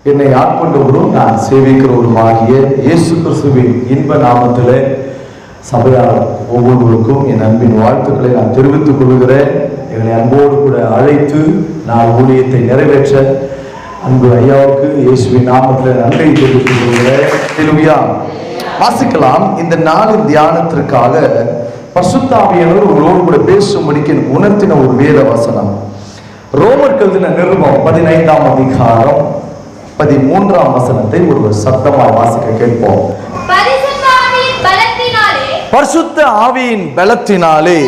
என்னை ஆட்கொண்டவரும் நான் சேவிக்கிறவருமாகிய இயேசு கிறிஸ்துவின் இன்ப நாமத்திலே சபையார் ஒவ்வொருவருக்கும் என் அன்பின் வாழ்த்துக்களை நான் தெரிவித்துக் கொள்கிறேன். எங்களை அன்போடு கூட அழைத்து நான் ஊழியத்தை நிறைவேற்ற அன்பு ஐயாவுக்கு இயேசுவின் நாமத்தில் நன்றி தெரிவித்துக் கொள்கிறேன். வாசிக்கலாம். இந்த நாளின் தியானத்திற்காக பரிசுத்த ஆவியானவர் உங்களோடு கூட பேசும்படிக்கு எனக்கு உணர்த்தின ஒரு வேத வசனம் ரோமர் எழுதின நிருபம் 15ஆம் அதிகாரம் 13ஆம் வசனத்தை ஒரு சத்தமாய் வாசிக்க கேட்போம். பரிசுத்த ஆவியின் பலத்தினாலே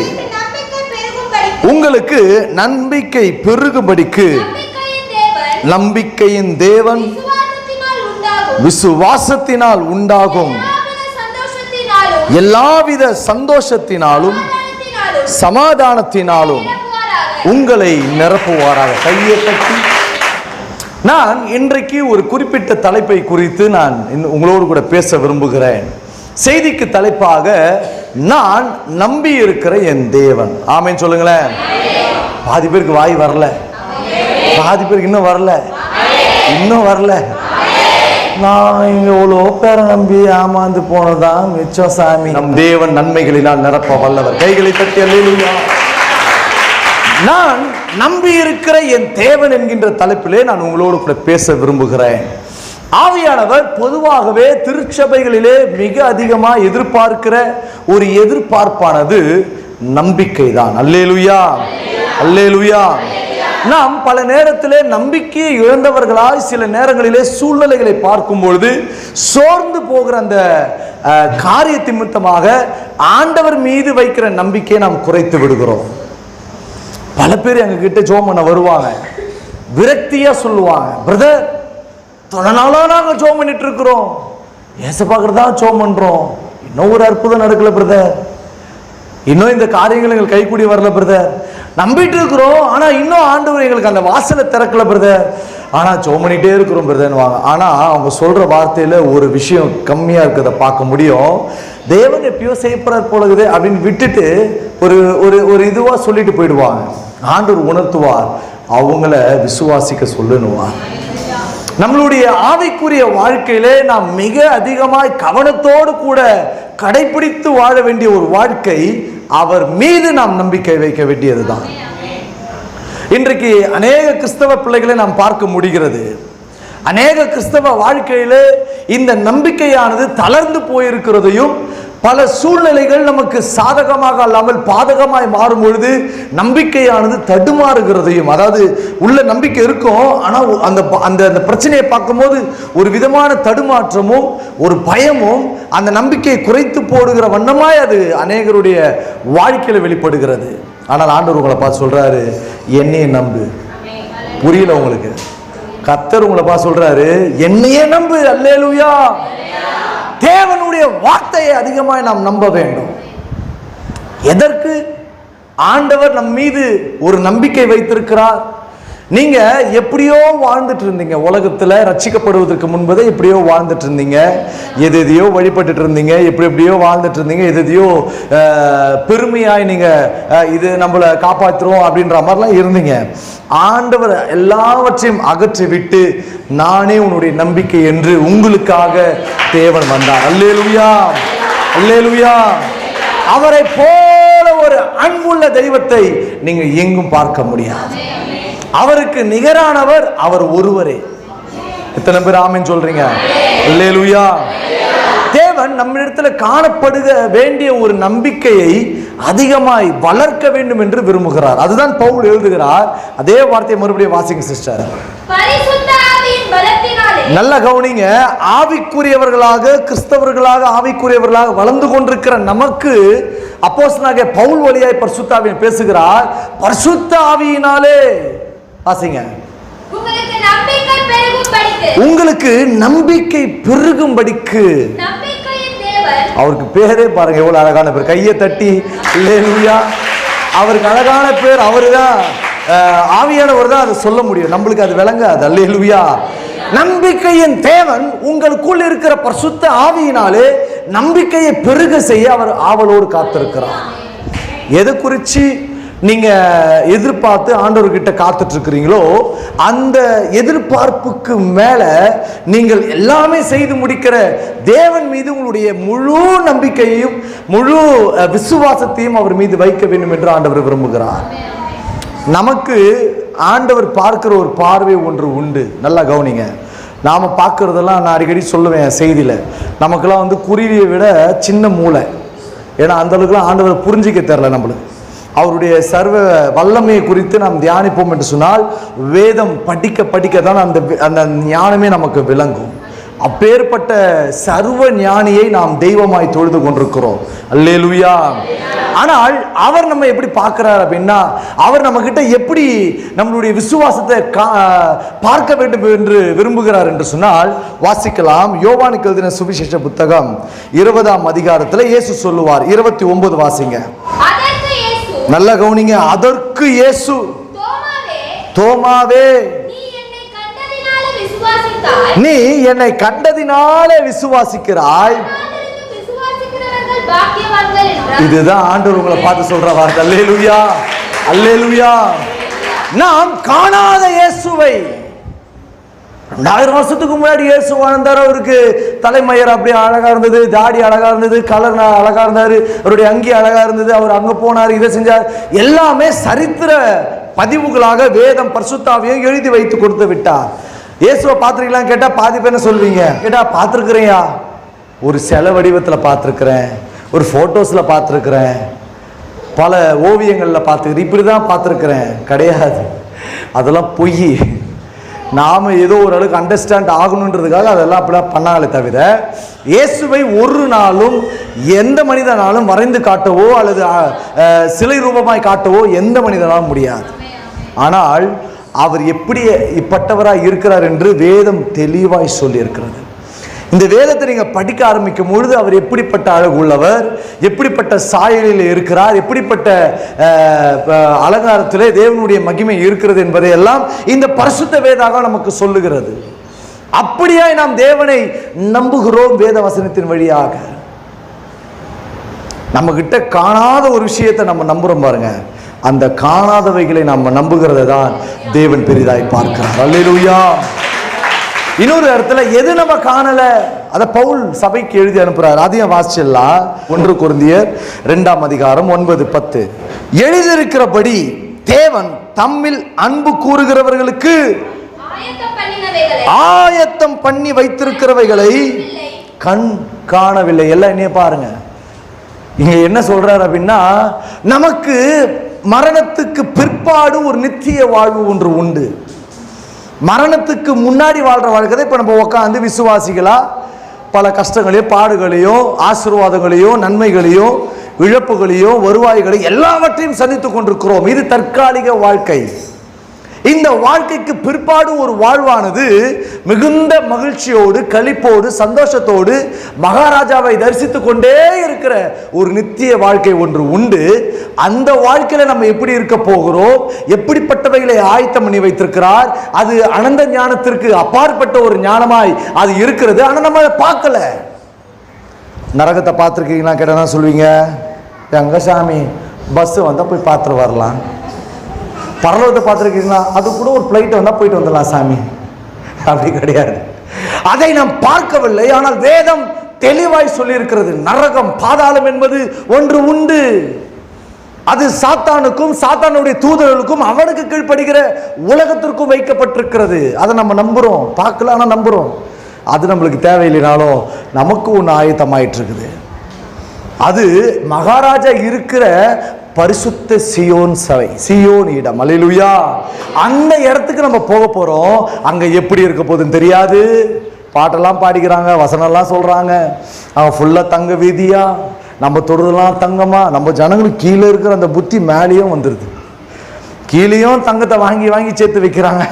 உங்களுக்கு நம்பிக்கை பெருகும்படிக்கு நம்பிக்கையின் தேவன் விசுவாசத்தினால் உண்டாகும் எல்லாவித சந்தோஷத்தினாலும் சமாதானத்தினாலும் உங்களை நிரப்புவாராக. கையை தட்டி. நான் இன்றைக்கு ஒரு குறிப்பிட்ட தலைப்பை குறித்து நான் உங்களோடு கூட பேச விரும்புகிறேன். செய்திக்கு தலைப்பாக நான் நம்பி இருக்கிற என் தேவன். ஆமென் சொல்லுங்களேன். பாதி பேருக்கு வாய் வரல, பாதி பேருக்கு இன்னும் வரல. நான் எவ்வளோ பேரை நம்பி ஏமாந்து போனதான் மிச்சம் சாமி. நம் தேவன் நன்மைகளினால் நிரப்ப வல்லவர். கைகளை தட்டி அல்லேலூயா. நான் நம்பி இருக்கிற என் தேவன் என்கின்ற தலைப்பிலே நான் உங்களோடு கூட பேச விரும்புகிறேன். ஆவியானவர் பொதுவாகவே திருச்சபைகளிலே மிக அதிகமாக எதிர்பார்க்கிற ஒரு எதிர்பார்ப்பானது நம்பிக்கை தான். அல்லேலூயா, அல்லேலூயா. நாம் பல நேரத்திலே நம்பிக்கையை இழந்தவர்களாய் சில நேரங்களிலே சூழ்நிலைகளை பார்க்கும் பொழுது சோர்ந்து போகிற அந்த காரியத்தின் நிமித்தமாக ஆண்டவர் மீது வைக்கிற நம்பிக்கையை நாம் குறைத்து விடுகிறோம். பல பேர் எங்க கிட்ட ஜெபம் பண்ண வருவாங்க, விரக்தியா சொல்லுவாங்க, பிரதர் தொலை நாளா நாங்கள் ஜெபம் பண்ணிட்டு இருக்கிறோம், ஏசப்பாக்கிறதா ஜெபம் பண்றோம், இன்னும் ஒரு அற்புதம் நடக்கல பிரதர், இன்னும் இந்த காரியங்கள் எங்களுக்கு கைக்கூடி வரல பிரதர், நம்பிட்டு இருக்கிறோம் ஆனா இன்னும் ஆண்டவர் எங்களுக்கு அந்த வாசலை திறக்கல பிரதர், ஆனா ஜெபம் பண்ணிட்டே இருக்கிறோம் பிரதர்னுவாங்க. ஆனா அவங்க சொல்ற வார்த்தையில ஒரு விஷயம் கம்மியா இருக்கிறத பார்க்க முடியும். தேவன் எப்பயோ செய்யப்படுறார் போலகுது அப்படின்னு விட்டுட்டு ஒரு ஒரு ஒரு இதுவா சொல்லிட்டு போயிடுவாங்க. ஆண்டவர் உணர்த்துவார், அவங்கள விசுவாசிக்க சொல்லுவார். நம்மளுடைய ஆவிக்குரிய வாழ்க்கையிலே நாம் மிக அதிகமாய் கவனத்தோடு கூட கடைபிடித்து வாழ வேண்டிய ஒரு வாழ்க்கை, அவர் மீது நாம் நம்பிக்கை வைக்க வேண்டியதுதான். இன்றைக்கு அநேக கிறிஸ்தவ பிள்ளைகளை நாம் பார்க்க முடிகிறது. அநேக கிறிஸ்தவ வாழ்க்கையிலே இந்த நம்பிக்கையானது தளர்ந்து போயிருக்கிறதையும், பல சூழ்நிலைகள் நமக்கு சாதகமாக அல்லாமல் பாதகமாய் மாறும் பொழுது நம்பிக்கையானது தடுமாறுகிறதையும், அதாவது உள்ள நம்பிக்கை இருக்கும் ஆனால் அந்த அந்த பிரச்சனையை பார்க்கும்போது ஒரு விதமான தடுமாற்றமும் ஒரு பயமும் அந்த நம்பிக்கையை குறைத்து போடுகிற வண்ணமாய் அது அநேகருடைய வாழ்க்கையில் வெளிப்படுகிறது. ஆனால் ஆண்டவர் உங்களை பார்த்து சொல்றாரு, என்னையே நம்பு. புரியல உங்களுக்கு? கர்த்தர் உங்களை பார்த்து சொல்றாரு, என்னையே நம்பு. அல்லேலூயா. தேவனுடைய வார்த்தையை அதிகமாக நாம் நம்ப வேண்டும். எதற்கு? ஆண்டவர் நம் மீது ஒரு நம்பிக்கை வைத்திருக்கிறார். நீங்க எப்படியோ வாழ்ந்துட்டு இருந்தீங்க, உலகத்துல ரட்சிக்கப்படுவதற்கு முன்பதே எப்படியோ வாழ்ந்துட்டு இருந்தீங்க, எதையோ வழிபட்டுட்டு இருந்தீங்க, எப்படியோ வாழ்ந்துட்டு இருந்தீங்க, எதையோ பெருமையாய் நீங்க இது நம்மளை காப்பாற்றுறோம் அப்படின்ற மாதிரிலாம் இருந்தீங்க. ஆண்டவர் எல்லாவற்றையும் அகற்றி விட்டு நானே உன்னுடைய நம்பிக்கை என்று உங்களுக்காக தேவன் வந்தார். அல்லேலூயா, அல்லேலூயா. அவரை போல ஒரு அன்புள்ள தெய்வத்தை நீங்க எங்கும் பார்க்க முடியாது. அவருக்கு நிகரானவர் அவர் ஒருவரே. எத்தனை பேர் ஆமென் சொல்றீங்க? அல்லேலூயா. தேவன் நம்மிடத்துல காணப்படுக வேண்டிய ஒரு நம்பிக்கையை அதிகமாய் வளர்க்க வேண்டும் என்று விரும்புகிறார். அதுதான் பவுல் எழுதுகிறார். அதே வார்த்தையை மறுபடியும் வாசிங்க சிஸ்டர். நல்ல கவனிங்க. ஆவிக்குரியவர்களாக, கிறிஸ்தவர்களாக, ஆவிக்குரியவர்களாக வளர்ந்து கொண்டிருக்கிற நமக்கு அப்போஸ்தலனாகிய பவுல் வழியாய் பரிசுத்த ஆவியானவர் பேசுகிறார். பரிசுத்த ஆவியினாலே வாசிங்க, உங்களுக்கு நம்பிக்கை பெருகும்படிக்கு. அவருக்கு பேரே பாருங்க எவ்வளவு அழகான பேர். கையை தட்டி அல்லேலூயா. அவருக்கு அழகான பேர். அவருதான் ஆவியானவர் தான் அதை சொல்ல முடியும், நம்மளுக்கு அது விளங்காது. அல்லேலூயா. நம்பிக்கையின் தேவன் உங்களுக்குள் இருக்கிற பரிசுத்த ஆவியினாலே நம்பிக்கையை பெருக செய்ய அவர் ஆவலோடு காத்திருக்கிறார். எதை குறித்து? நீங்க எதிர்பார்த்து ஆண்டவர்கிட்ட காத்துட்டு இருக்கிறீங்களோ, அந்த எதிர்பார்ப்புக்கு மேல நீங்கள் எல்லாமே செய்து முடிக்கிற தேவன் மீது உங்களுடைய முழு நம்பிக்கையையும் முழு விசுவாசத்தையும் அவர் மீது வைக்க வேண்டும் என்று ஆண்டவர் விரும்புகிறார். நமக்கு ஆண்டவர் பார்க்கிற ஒரு பார்வை ஒன்று உண்டு. நல்லா கவனிங்க. நாம பார்க்கறதெல்லாம் நான் அடிக்கடி சொல்லுவேன் செய்தியில, நமக்கெல்லாம் குருவியை விட சின்ன மூளை. ஏன்னா அந்த அளவுக்குலாம் ஆண்டவர் புரிஞ்சிக்க தெரியல நம்மளுக்கு. அவருடைய சர்வ வல்லமையை குறித்து நாம் தியானிப்போம் என்று சொன்னால் வேதம் படிக்க படிக்க தான் அந்த ஞானமே நமக்கு விளங்கும். அப்பேற்பட்ட சர்வ ஞானியை நாம் தெய்வமாய் தொழுது கொண்டிருக்கிறோம். அல்லேலூயா. ஆனால் அவர் நம்ம எப்படி பார்க்கிறார் அப்படின்னா, அவர் நம்ம கிட்ட எப்படி நம்மளுடைய விசுவாசத்தை பார்க்க வேண்டும் என்று விரும்புகிறார் என்று சொன்னால் வாசிக்கலாம். யோவானுக்கு எழுதின சுவிசேஷ புத்தகம் 20ஆம் அதிகாரத்தில் இயேசு சொல்லுவார். 29 வாசிங்க. நல்ல கவனிங்க. அதற்கு இயேசு, தோமாவே, நீ என்னை கண்டதினாலே விசுவாசிக்கிறாய். இதுதான் ஆண்டவர் உங்களை பார்த்து சொல்ற வார்த்தை. அல்லேலூயா, அல்லேலூயா. நாம் காணாத இயேசுவை 2000 வருஷத்துக்கு முன்னாடி இயேசு வாழ்ந்தார். அவருக்கு தலைமயிர் அப்படியே அழகா இருந்தது, தாடி அழகா இருந்தது, கலர் அழகா இருந்தாரு, அவருடைய அங்கி அழகா இருந்தது, அவர் அங்க போனார், இதை செஞ்சார். எல்லாமே சரித்திர பதிவுகளாக வேதம் பரிசுத்தாவியை எழுதி வைத்து கொடுத்து விட்டார். இயேசுவை பார்த்துருக்கலாம் கேட்டா பாதி பேர் என்ன சொல்வீங்க கேட்டா, பார்த்துருக்கிறேயா, ஒரு சில வடிவத்தில் பார்த்துருக்கிறேன், ஒரு போட்டோஸ்ல பார்த்துருக்கிறேன், பல ஓவியங்களில் பார்த்துக்கிறேன், இப்படிதான் பார்த்துருக்கிறேன். கிடையாது, அதெல்லாம் பொய். நாம ஏதோ ஒரு அளவுக்கு அண்டர்ஸ்டாண்ட் ஆகணுன்றதுக்காக அதெல்லாம் அப்படிலாம் பண்ணாலே தவிர இயேசுவை ஒரு நாளும் எந்த மனிதனாலும் வரைந்து காட்டவோ அல்லது சிலை ரூபமாய் காட்டவோ எந்த மனிதனாலும் முடியாது. ஆனால் அவர் எப்படி இப்பட்டவராய் இருக்கிறார் என்று வேதம் தெளிவாய் சொல்லி இருக்கிறது. இந்த வேதத்தை நீங்க படிக்க ஆரம்பிக்கும் பொழுது அவர் எப்படிப்பட்ட அழகு உள்ளவர், எப்படிப்பட்ட சாயலில் இருக்கிறார், எப்படிப்பட்ட அலங்காரத்திலே தேவனுடைய மகிமை இருக்கிறது என்பதை எல்லாம் இந்த பரிசுத்த வேதாகம் நமக்கு சொல்லுகிறது. அப்படியாய் நாம் தேவனை நம்புகிறோம் வேத வசனத்தின் வழியாக. நம்ம கிட்ட காணாத ஒரு விஷயத்தை நம்ம நம்புறோம் பாருங்க, அந்த காணாதவைகளை நம்ம நம்புகிறத தான் தேவன் பெரிதாய் பார்க்கிறார். அல்லேலூயா. இன்னொரு இடத்துல எது நம்ம காணல அத பவுல் சபைக்கு எழுதி அனுப்புறார். அதையும் வாசிச்சிடலாம். 1 கொரிந்தியர் 2ஆம் அதிகாரம் 9-10. எழுதியிருக்கிறபடி தேவன் தம்மில் அன்பு கூறுகிறவர்களுக்கு ஆயத்தம் பண்ணி வைத்திருக்கிறவைகளை கண் காணவில்லை. எல்லாம் என்ன பாருங்க, இங்க என்ன சொல்றாரு அப்படின்னா, நமக்கு மரணத்துக்கு பிற்பாடு ஒரு நித்திய வாழ்வு ஒன்று உண்டு. மரணத்துக்கு முன்னாடி வாழ்ற வாழ்க்கை இப்ப நம்ம உட்காந்து விசுவாசிகளா பல கஷ்டங்களையும் பாடுகளையும் ஆசீர்வாதங்களையும் நன்மைகளையும் இழப்புகளையும் வருவாய்களையும் எல்லாவற்றையும் சந்தித்துக் கொண்டிருக்கிறோம். இது தற்காலிக வாழ்க்கை. இந்த வாழ்க்கைக்கு பிற்பாடு ஒரு வாழ்வானது மிகுந்த மகிழ்ச்சியோடு களிப்போடு சந்தோஷத்தோடு மகாராஜாவை தரிசித்துக் கொண்டே இருக்கிற ஒரு நித்திய வாழ்க்கை ஒன்று உண்டு. அந்த வாழ்க்கையில நம்ம எப்படி இருக்க போகிறோம், எப்படிப்பட்டவைகளை ஆயத்தம் பண்ணி வைத்திருக்கிறார், அது அனந்த ஞானத்திற்கு அப்பாற்பட்ட ஒரு ஞானமாய் அது இருக்கிறது. ஆனா நம்ம பார்க்கல. நரகத்தை பார்த்துருக்கீங்களா கேட்டா சொல்லுவீங்க, எங்க சாமி பஸ் வந்தா போய் பார்த்துட்டு வரலாம். பரலோகத்தை பார்த்துருக்கீங்களா, அது கூட ஒரு பிளைட் வந்தா போயிட்டு வந்துடலாம் சாமி. அப்படி கிடையாது. அதை நாம் பார்க்கவில்லை. ஆனால் வேதம் தெளிவாய் சொல்லி இருக்கிறது, நரகம் பாதாளம் என்பது ஒன்று உண்டு. அது சாத்தானுக்கும் சாத்தானுடைய தூதர்களுக்கும் அவனுக்கு கீழ்ப்படுகிற உலகத்திற்கும் வைக்கப்பட்டிருக்கிறது. அதை நம்ம நம்புறோம், பார்க்கல ஆனா நம்புறோம். அது நம்மளுக்கு தேவையில்லைனாலும் நமக்கு ஒன்று ஆயத்தமாயிட்டு இருக்குது. அது மகாராஜா இருக்கிற பரிசுத்த சியோன் சபை, சியோன் இடம். அல்லேலூயா. அந்த இடத்துக்கு நம்ம போக போறோம். அங்க எப்படி இருக்க போகுதுன்னு தெரியாது. பாட்டெல்லாம் பாடிக்கிறாங்க, வசனம்லாம் சொல்றாங்க, அவன் ஃபுல்லா தங்க வீதியா, நம்ம தொடுதெல்லாம் தங்கமா. நம்ம ஜனங்களுக்கு கீழே இருக்கிற அந்த புத்தி மேலேயும் வந்துருது. கீழேயும் தங்கத்தை வாங்கி வாங்கி சேர்த்து வைக்கிறாங்க,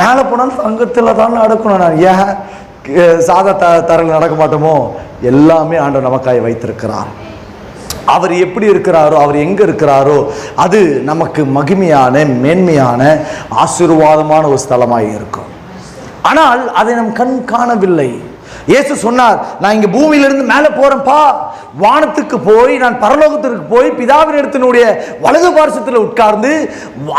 மேலே போனாலும் தங்கத்தில் தான் நடக்கணும். நான் ஏன் சாதா தரையில் நடக்க மாட்டோமோ? எல்லாமே ஆண்டவர் நமக்காய் வைத்திருக்கிறார். அவர் எப்படி இருக்கிறாரோ, அவர் எங்க இருக்கிறாரோ அது நமக்கு மகிமையான மேன்மையான ஆசீர்வாதமான ஒரு ஸ்தலமாய் இருக்கும். ஆனால் அதை நம் கண் காணவில்லை. இயேசு சொன்னார், நான் இங்க பூமியிலிருந்து மேலே போறேன்ப்பா, வானத்துக்கு போய் நான் பரலோகத்திற்கு போய் பிதாவின் இடத்தினுடைய வலது பார்சத்தில் உட்கார்ந்து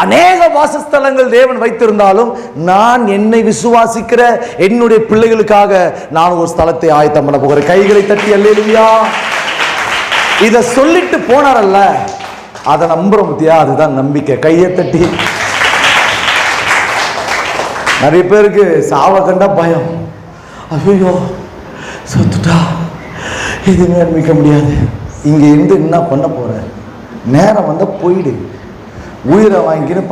அநேக வாசஸ்தலங்கள் தேவன் வைத்திருந்தாலும் நான் என்னை விசுவாசிக்கிற என்னுடைய பிள்ளைகளுக்காக நான் ஒரு ஸ்தலத்தை ஆயத்தம் பண்ண போகிறேன். கைகளை தட்டி அல்லேலூயா. இதை சொல்லிட்டு போனாரல்ல, அதை நம்புறோம் பத்தியா, அதுதான் நம்பிக்கை. கையை தட்டி. நிறைய பேருக்கு சாவ கண்டா பயம். ஐயோ சொத்துட்டா எதுவுமே அனுப்பிக்க முடியாது, இங்கே இருந்து என்ன பண்ண போற, நேரம் வந்தால் போயிடு. உயிரை வாங்கிக்கின்னு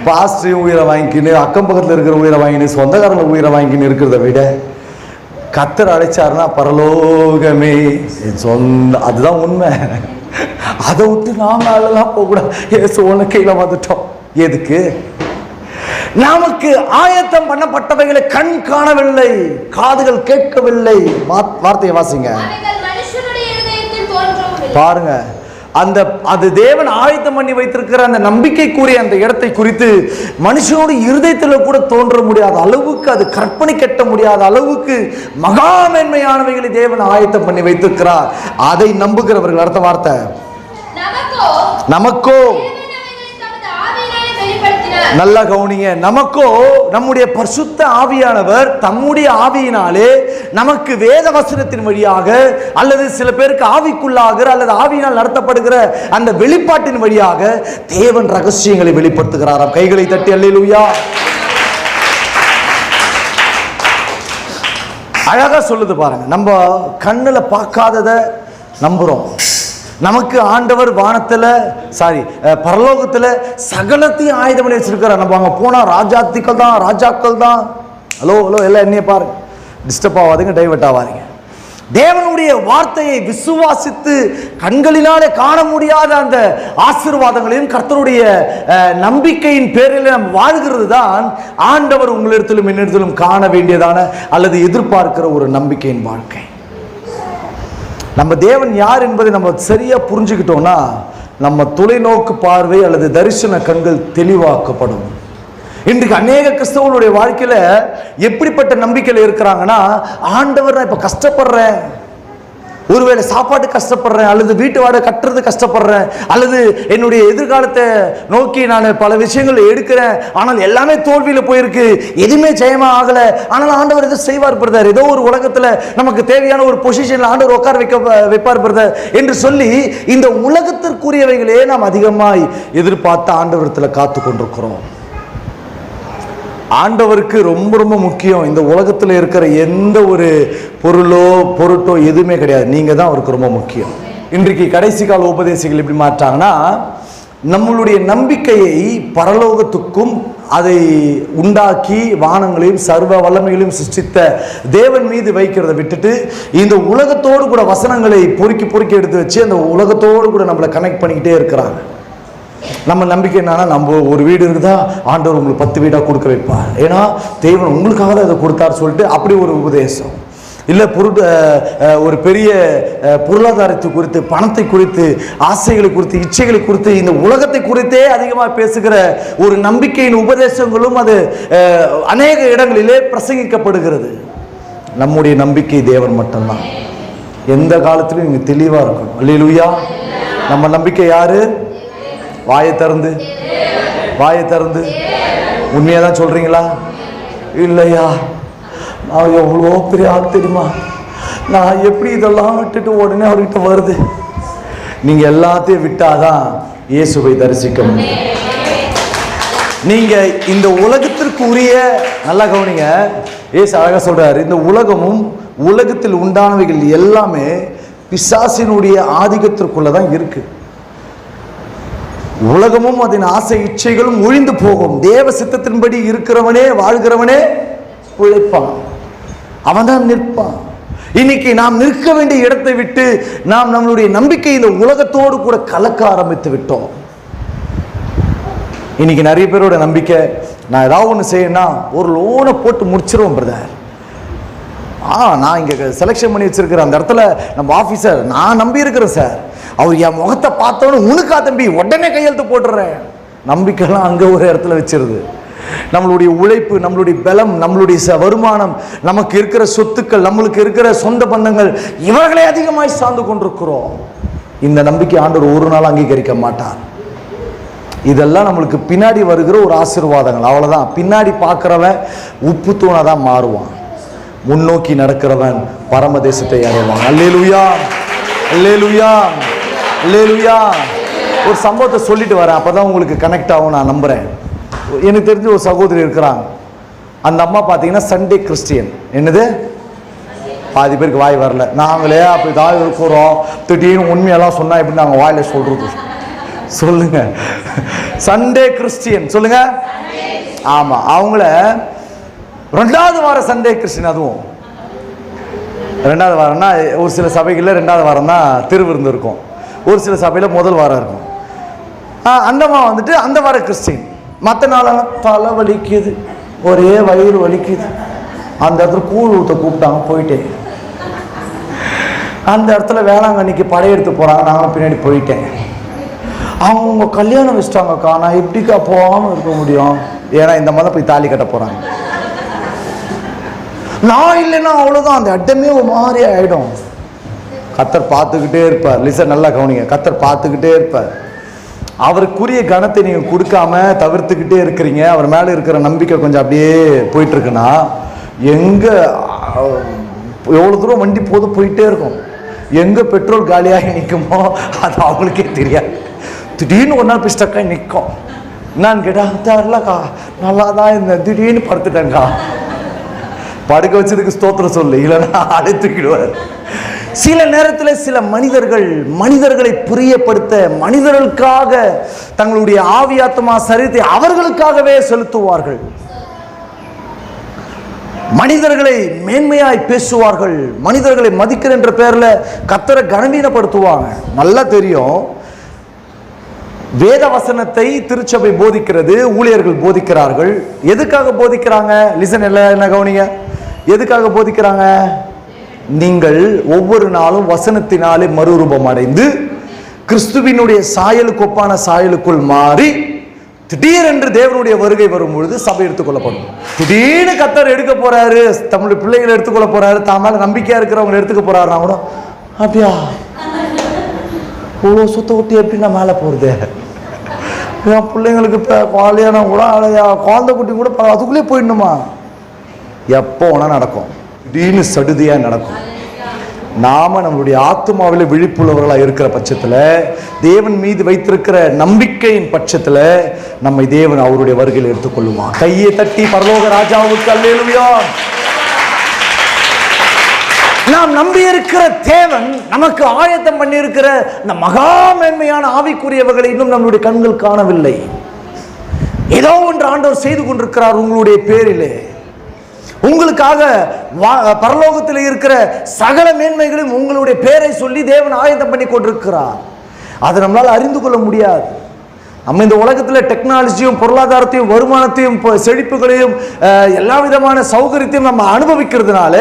பாஸ்டரையும் உயிரை வாங்கிக்கின்னு, அக்கம் பக்கத்தில் இருக்கிற உயிரை வாங்கின்னு, சொந்தக்காரங்க உயிரை வாங்கிக்கின்னு இருக்கிறத விட கர்த்தர் அழைச்சாருன்னா பரலோகமே என் சொந்த, அதுதான் உண்மை. அதை விட்டு நாம் நாளெல்லாம் போகக்கூடாது. ஏசு உன கையில் வந்துட்டோம். எதுக்கு? நமக்கு ஆயத்தம் பண்ணப்பட்டவைகளை கண் காணவில்லை, காதுகள் கேட்கவில்லை. வார்த்தையை வாசிங்க பாருங்க. அது தேவன் ஆயத்தம் பண்ணி வைத்திருக்கிற அந்த நம்பிக்கைக்குரிய அந்த இடத்தை குறித்து மனுஷனோட இருதயத்தில் கூட தோன்ற முடியாத அளவுக்கு, அது கற்பனை கட்ட முடியாத அளவுக்கு மகா மேன்மையானவைகளை தேவன் ஆயத்தம் பண்ணி வைத்திருக்கிறார். அதை நம்புகிறவர்கள். அடுத்த வார்த்தை, நமக்கோ, நல்லா கவனிங்க, நமக்கோ நம்முடைய பரிசுத்த ஆவியானவர் தம்முடைய ஆவியினாலே நமக்கு வேத வசனத்தின் வழியாக, அல்லது சில பேருக்கு ஆவிக்குள்ளாகிற அல்லது ஆவியினால் நடத்தப்படுகிற அந்த வெளிப்பாட்டின் வழியாக தேவன் ரகசியங்களை வெளிப்படுத்துகிறாராம். கைகளை தட்டி அல்லேலூயா. அழகா சொல்லுது பாருங்க. நம்ம கண்ணுல பார்க்காததை நம்புறோம். நமக்கு ஆண்டவர் வானத்துல பரலோகத்துல சகலத்தையும் ஆயுதம் பண்ணி வச்சிருக்கிறார். நம்ம அங்க போனா ராஜாக்கள் தான். ஹலோ எல்லாம் என்னைய பாருங்க, டிஸ்டர்ப் ஆகாதீங்க, டைவர்ட் ஆகாதீங்க. தேவனுடைய வார்த்தையை விசுவாசித்து கண்களினாலே காண முடியாத அந்த ஆசீர்வாதங்களையும் கர்த்தருடைய நம்பிக்கையின் பேரில் நம்ம வாழ்கிறது தான் ஆண்டவர் உங்களிடத்திலும் என்னிடத்திலும் காண வேண்டியதான அல்லது எதிர்பார்க்கிற ஒரு நம்பிக்கையின் வாழ்க்கை. நம்ம தேவன் யார் என்பதை நம்ம சரியா புரிஞ்சுக்கிட்டோம்னா நம்ம தொலைநோக்கு பார்வை அல்லது தரிசன கண்கள் தெளிவாக்கப்படும். இன்றைக்கு அநேக கிறிஸ்தவர்களுடைய வாழ்க்கையில எப்படிப்பட்ட நம்பிக்கையில் இருக்கிறாங்கன்னா, ஆண்டவர் நான் இப்ப கஷ்டப்படுறேன், ஒருவேளை சாப்பாட்டு கஷ்டப்படுறேன், அல்லது வீட்டு வாடகை கட்டுறது கஷ்டப்படுறேன், அல்லது என்னுடைய எதிர்காலத்தை நோக்கி நான் பல விஷயங்கள் எடுக்கிறேன், ஆனால் எல்லாமே தோல்வியில் போயிருக்கு, எதுவுமே ஜெயமா ஆகலை, ஆனால் ஆண்டவர் எதோ செய்வார் பிரதர், ஏதோ ஒரு உலகத்தில் நமக்கு தேவையான ஒரு பொசிஷனில் ஆண்டவர் உட்கார வைப்பார் பிரதர் என்று சொல்லி இந்த உலகத்திற்குரியவைகளே நாம் அதிகமாய் எதிர்பார்த்து ஆண்டவரத்தில் காத்து கொண்டிருக்கிறோம். ஆண்டவருக்கு ரொம்ப ரொம்ப முக்கியம் இந்த உலகத்தில் இருக்கிற எந்த ஒரு பொருட்டோ எதுவுமே கிடையாது. நீங்கள் தான் அவருக்கு ரொம்ப முக்கியம். இன்றைக்கு கடைசி கால உபதேசிகள் எப்படி மாற்றாங்கன்னா, நம்மளுடைய நம்பிக்கையை பரலோகத்துக்கும் அதை உண்டாக்கி வானங்களையும் சர்வ வல்லமைகளையும் சிருஷ்டித்த தேவன் மீது வைக்கிறத விட்டுட்டு இந்த உலகத்தோடு கூட வசனங்களை பொறுக்கி எடுத்து வச்சு அந்த உலகத்தோடு கூட நம்மளை கனெக்ட் பண்ணிக்கிட்டே இருக்கிறாங்க. நம்ம நம்பிக்கை என்னன்னா, நம்ம ஒரு வீடு இருக்குதா, ஆண்டவர் உங்களுக்கு 10 வீடாக கொடுக்க வைப்பார், ஏன்னா தேவன் உங்களுக்காக தான் அதை கொடுத்தாரு சொல்லிட்டு அப்படி ஒரு உபதேசம். இல்லை ஒரு பெரிய பொருளாதாரத்தை குறித்து, பணத்தை குறித்து, ஆசைகளை குறித்து, இச்சைகளை குறித்து, இந்த உலகத்தை குறித்தே அதிகமாக பேசுகிற ஒரு நம்பிக்கையின் உபதேசங்களும் அது அநேக இடங்களிலே பிரசங்கிக்கப்படுகிறது. நம்முடைய நம்பிக்கை தேவன் மட்டும்தான். எந்த காலத்திலும் நீங்கள் தெளிவாக இருக்கணும். அல்லேலூயா. நம்ம நம்பிக்கை யாரு? வாயை திறந்து உண்மையா தான் சொல்றீங்களா? இல்லையா, நான் எவ்வளோ பெரிய ஆள் தெரியுமா, நான் எப்படி இதெல்லாம் விட்டுட்டு உடனே அவர்கிட்ட வருது? நீங்க எல்லாத்தையும் விட்டாதான் இயேசுவை தரிசிக்க முடியும். நீங்க இந்த உலகத்திற்கு உரிய, நல்லா கவனிங்க, இயேசு அழகா சொல்றாரு, இந்த உலகமும் உலகத்தில் உண்டானவைகள் எல்லாமே பிசாசினுடைய ஆதிக்கத்திற்குள்ளதான் இருக்கு. உலகமும் அதன் ஆசை இச்சைகளும் ஒழிந்து போகும், தேவ சித்தத்தின்படி இருக்கிறவனே வாழ்கிறவனே உழைப்பான், அவன் தான் நிற்பான். இன்னைக்கு நாம் நிற்க வேண்டிய இடத்தை விட்டு நாம் நம்மளுடைய நம்பிக்கை இந்த உலகத்தோடு கூட கலக்க ஆரம்பித்து விட்டோம். இன்னைக்கு நிறைய பேரோட நம்பிக்கை, நான் ஏதாவது ஒன்று செய்யணும்னா ஒரு லோனை போட்டு முடிச்சிருவோம் பிரதர், நான் இங்கே செலெக்ஷன் பண்ணி வச்சிருக்கிறேன் அந்த இடத்துல நம்ம ஆஃபீஸர் நான் நம்பி இருக்கிறேன் சார், அவர் என் முகத்தை பார்த்தோன்னு உனக்கா தம்பி உடனே கையெழுத்து போட்டுறேன். நம்பிக்கைலாம் அங்கே ஒரு இடத்துல வச்சிருது. நம்மளுடைய உழைப்பு, நம்மளுடைய பலம், நம்மளுடைய வருமானம், நமக்கு இருக்கிற சொத்துக்கள், நம்மளுக்கு இருக்கிற சொந்த பந்தங்கள், இவர்களை அதிகமாய் சார்ந்து கொண்டிருக்கிறோம். இந்த நம்பிக்கை ஆண்டவர் ஒரு நாள் அங்கீகரிக்க மாட்டார். இதெல்லாம் நம்மளுக்கு பின்னாடி வருகிற ஒரு ஆசீர்வாதங்கள், அவ்வளவுதான். பின்னாடி பார்க்கிறவன் உப்பு தூணாதான் மாறுவான், முன்னோக்கி நடக்கிறவன் பரமதேசத்தை அடைவான். அல்லேலூயா, அல்லேலூயா, அல்லேலூயா. ஒரு சம்பவத்தை சொல்லிட்டு வரேன், அப்பதான் உங்களுக்கு கனெக்ட் ஆகும் நான் நம்புறேன். எனக்கு தெரிஞ்ச ஒரு சகோதரி இருக்கிறாங்க. அந்த அம்மா பார்த்தீங்கன்னா சண்டே கிறிஸ்டியன். என்னது, பாதி பேருக்கு வாய் வரல. நாங்களே அப்படி தான் இருக்கிறோம், திடீர்னு உண்மையெல்லாம் சொன்னா எப்படி நாங்கள் வாயில சொல்றது? சொல்லுங்க, சண்டே கிறிஸ்டியன் சொல்லுங்க. ஆமா, அவங்கள 2வது வாரம் சண்டே கிறிஸ்டியன். அதுவும் 2வது வாரம்னா ஒரு சில சபைகளில் 2வது வாரம் தான் திருவிருந்து இருக்கும், ஒரு சில சபையில் முதல் வாரம் இருக்கும். அந்தம்மா வந்துட்டு அந்த வார கிறிஸ்டின். மற்ற நாளெல்லாம் தலை வலிக்குது, ஒரே வயிறு வலிக்குது. அந்த இடத்துல கூழ் ஊற்ற கூப்பிட்டாங்க, போயிட்டேன். அந்த இடத்துல வேளாங்கண்ணிக்கு படையெடுத்து போகிறாங்க, நானும் பின்னாடி போயிட்டேன். அவங்க கல்யாணம் வச்சிட்டாங்கக்கா, நான் எப்படிக்கா போகாமல் இருக்க முடியும்? ஏன்னா இந்த மாதிரி போய் தாலி கட்ட போகிறாங்க. நான் இல்லைன்னா அவ்வளோதான், அந்த இடமே ஒரு மாதிரி ஆகிடும். கர்த்தர் பார்த்துக்கிட்டே இருப்பார். லிசன், நல்லா கவனிங்க. கர்த்தர் பார்த்துக்கிட்டே இருப்பார். அவருக்குரிய கணத்தை நீங்கள் கொடுக்காம தவிர்த்துக்கிட்டே இருக்கிறீங்க. அவர் மேலே இருக்கிற நம்பிக்கை கொஞ்சம் அப்படியே போயிட்டு இருக்குன்னா, எங்கே எவ்வளோ தூரம் வண்டி போயிட்டே இருக்கும், எங்கே பெட்ரோல் காலியாகி நிற்குமோ அது அவங்களுக்கே தெரியாது. திடீர்னு ஒரு நாள் பிஸ்டக்காய் நிற்கும். என்னான்னு கேட்டால், தெரிலக்கா நல்லா தான் இந்த திடீர்னு படுத்துட்டேங்க்கா. படுக்க வச்சதுக்கு ஸ்தோத்திரம் சொல்லு, இல்லைன்னா அழைத்துக்கிடுவார். சில நேரத்தில் சில மனிதர்களை பிரியப்படுத்த, மனிதர்களுக்காக தங்களுடைய ஆவியாத்மா சரீரத்தை அவர்களுக்காகவே செலுத்துவார்கள். மனிதர்களை மேன்மையாய் பேசுவார்கள், மனிதர்களை மதிக்கிற என்ற பெயர்ல கர்த்தரை கனவீனப்படுத்துவாங்க. நல்லா தெரியும். வேத வசனத்தை திருச்சபை போதிக்கிறது, ஊழியர்கள் போதிக்கிறார்கள். எதுக்காக போதிக்கிறாங்க? லிசன், என்ன கவனிங்க. எதுக்காக போதிக்கிறாங்க? நீங்கள் ஒவ்வொரு நாளும் வசனத்தினாலே மறுரூபம் அடைந்து கிறிஸ்துவினுடைய சாயலுக்கு ஒப்பான சாயலுக்குள் மாறி திடீரென்று தேவனுடைய வருகை வரும் பொழுது சபை எடுத்துக்கொள்ளப்படும். திடீர்னு கர்த்தர் எடுக்க போறாரு, தம்முடைய பிள்ளைகளை எடுத்துக்கொள்ள போறாரு, தான் மேல நம்பிக்கையா இருக்கிறவங்களை எடுத்துக்க போறாருனா கூட, அப்படியா இவ்வளோ சுத்த விட்டு எப்படி நான் மேலே போறது? என் பிள்ளைங்களுக்கு இப்போ கல்யாணம் கூட அலையா, குழந்தை குட்டி கூட அதுக்குள்ளே போயிடணுமா? எப்போ வேணா நடக்கும், திடீர்னு சடுதியா நடக்கும். நாம நம்மளுடைய ஆத்மாவில் விழிப்புள்ளவர்களாக இருக்கிற பட்சத்தில், தேவன் மீது வைத்திருக்கிற நம்பிக்கையின் பட்சத்தில் நம்மை தேவன் அவருடைய வருகையில் எடுத்துக்கொள்ளுவான். கையை தட்டி பரலோக ராஜாவுக்கு அல்லேலூயா. நாம் நம்பி இருக்கிற தேவன் நமக்கு ஆயத்தம் பண்ணி இருக்கிற இந்த மகா மேன்மையான ஆவிக்குரியவர்களை இன்னும் நம்மளுடைய கண்கள் காணவில்லை. ஏதோ ஒன்று ஆண்டவர் செய்து கொண்டிருக்கிறார் உங்களுடைய பேரிலே. உங்களுக்காக பரலோகத்தில் இருக்கிற சகல மேன்மைகளையும் உங்களுடைய பேரை சொல்லி தேவன் ஆயத்தம் பண்ணி கொண்டிருக்கிறார். அதை நம்மளால் அறிந்து கொள்ள முடியாது. நம்ம இந்த உலகத்தில் டெக்னாலஜியும் பொருளாதாரத்தையும் வருமானத்தையும் செழிப்புகளையும் எல்லா விதமான சௌகரியத்தையும் நம்ம அனுபவிக்கிறதுனால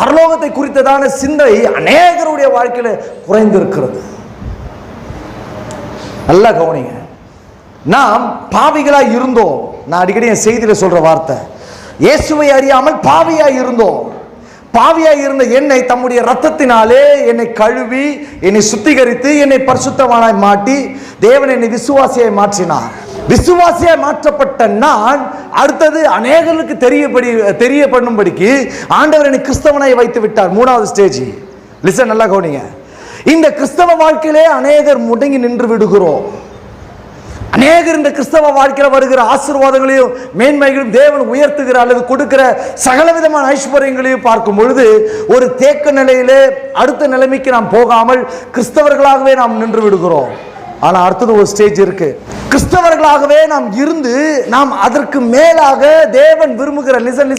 பரலோகத்தை குறித்ததான சிந்தை அநேகருடைய வாழ்க்கையில குறைந்திருக்கிறது. நல்லா கவனிங்க. நாம் பாவிகளாய் இருந்தோம். நான் அடிக்கடி என் செய்தியில சொல்ற வார்த்தை, இயேசுவை அறியாமல் பாவியாய் இருந்தோம். பாவியாய் இருந்த என்னை தம்முடைய இரத்தத்தினாலே என்னை கழுவி, என்னை சுத்திகரித்து, என்னை பரிசுத்தவானாய் மாட்டி தேவன் என்னை விசுவாசியாய் மாற்றினார். விசுவாசியாய் மாற்றப்பட்ட நான் அடுத்தது அநேகருக்கு தெரியப்படும்படிக்கு ஆண்டவர் என்னை கிறிஸ்தவனாய் வைத்து விட்டார். 3வது ஸ்டேஜ். லிசன், நல்லா கவனிங்க. இந்த கிறிஸ்தவ வாழ்க்கையிலே அநேகர் முடங்கி நின்று விடுகிறோம். அநேகர் இந்த கிறிஸ்தவ வாழ்க்கையில் வருகிற ஆசீர்வாதங்களையும் மேன்மைகளையும் தேவன் உயர்த்துகிற அல்லது கொடுக்கிற சகல விதமான ஐஸ்வர்யங்களையும் பார்க்கும் பொழுது ஒரு தேக்க நிலையிலே அடுத்த நிலைமைக்கு நாம் போகாமல் கிறிஸ்தவர்களாகவே நாம் நின்று விடுகிறோம். ஆனா அடுத்தது ஒரு ஸ்டேஜ் இருக்கு. கிறிஸ்தவர்களாகவே நாம் இருந்து நாம் அதற்கு மேலாக தேவன் விரும்புகிற லிசன்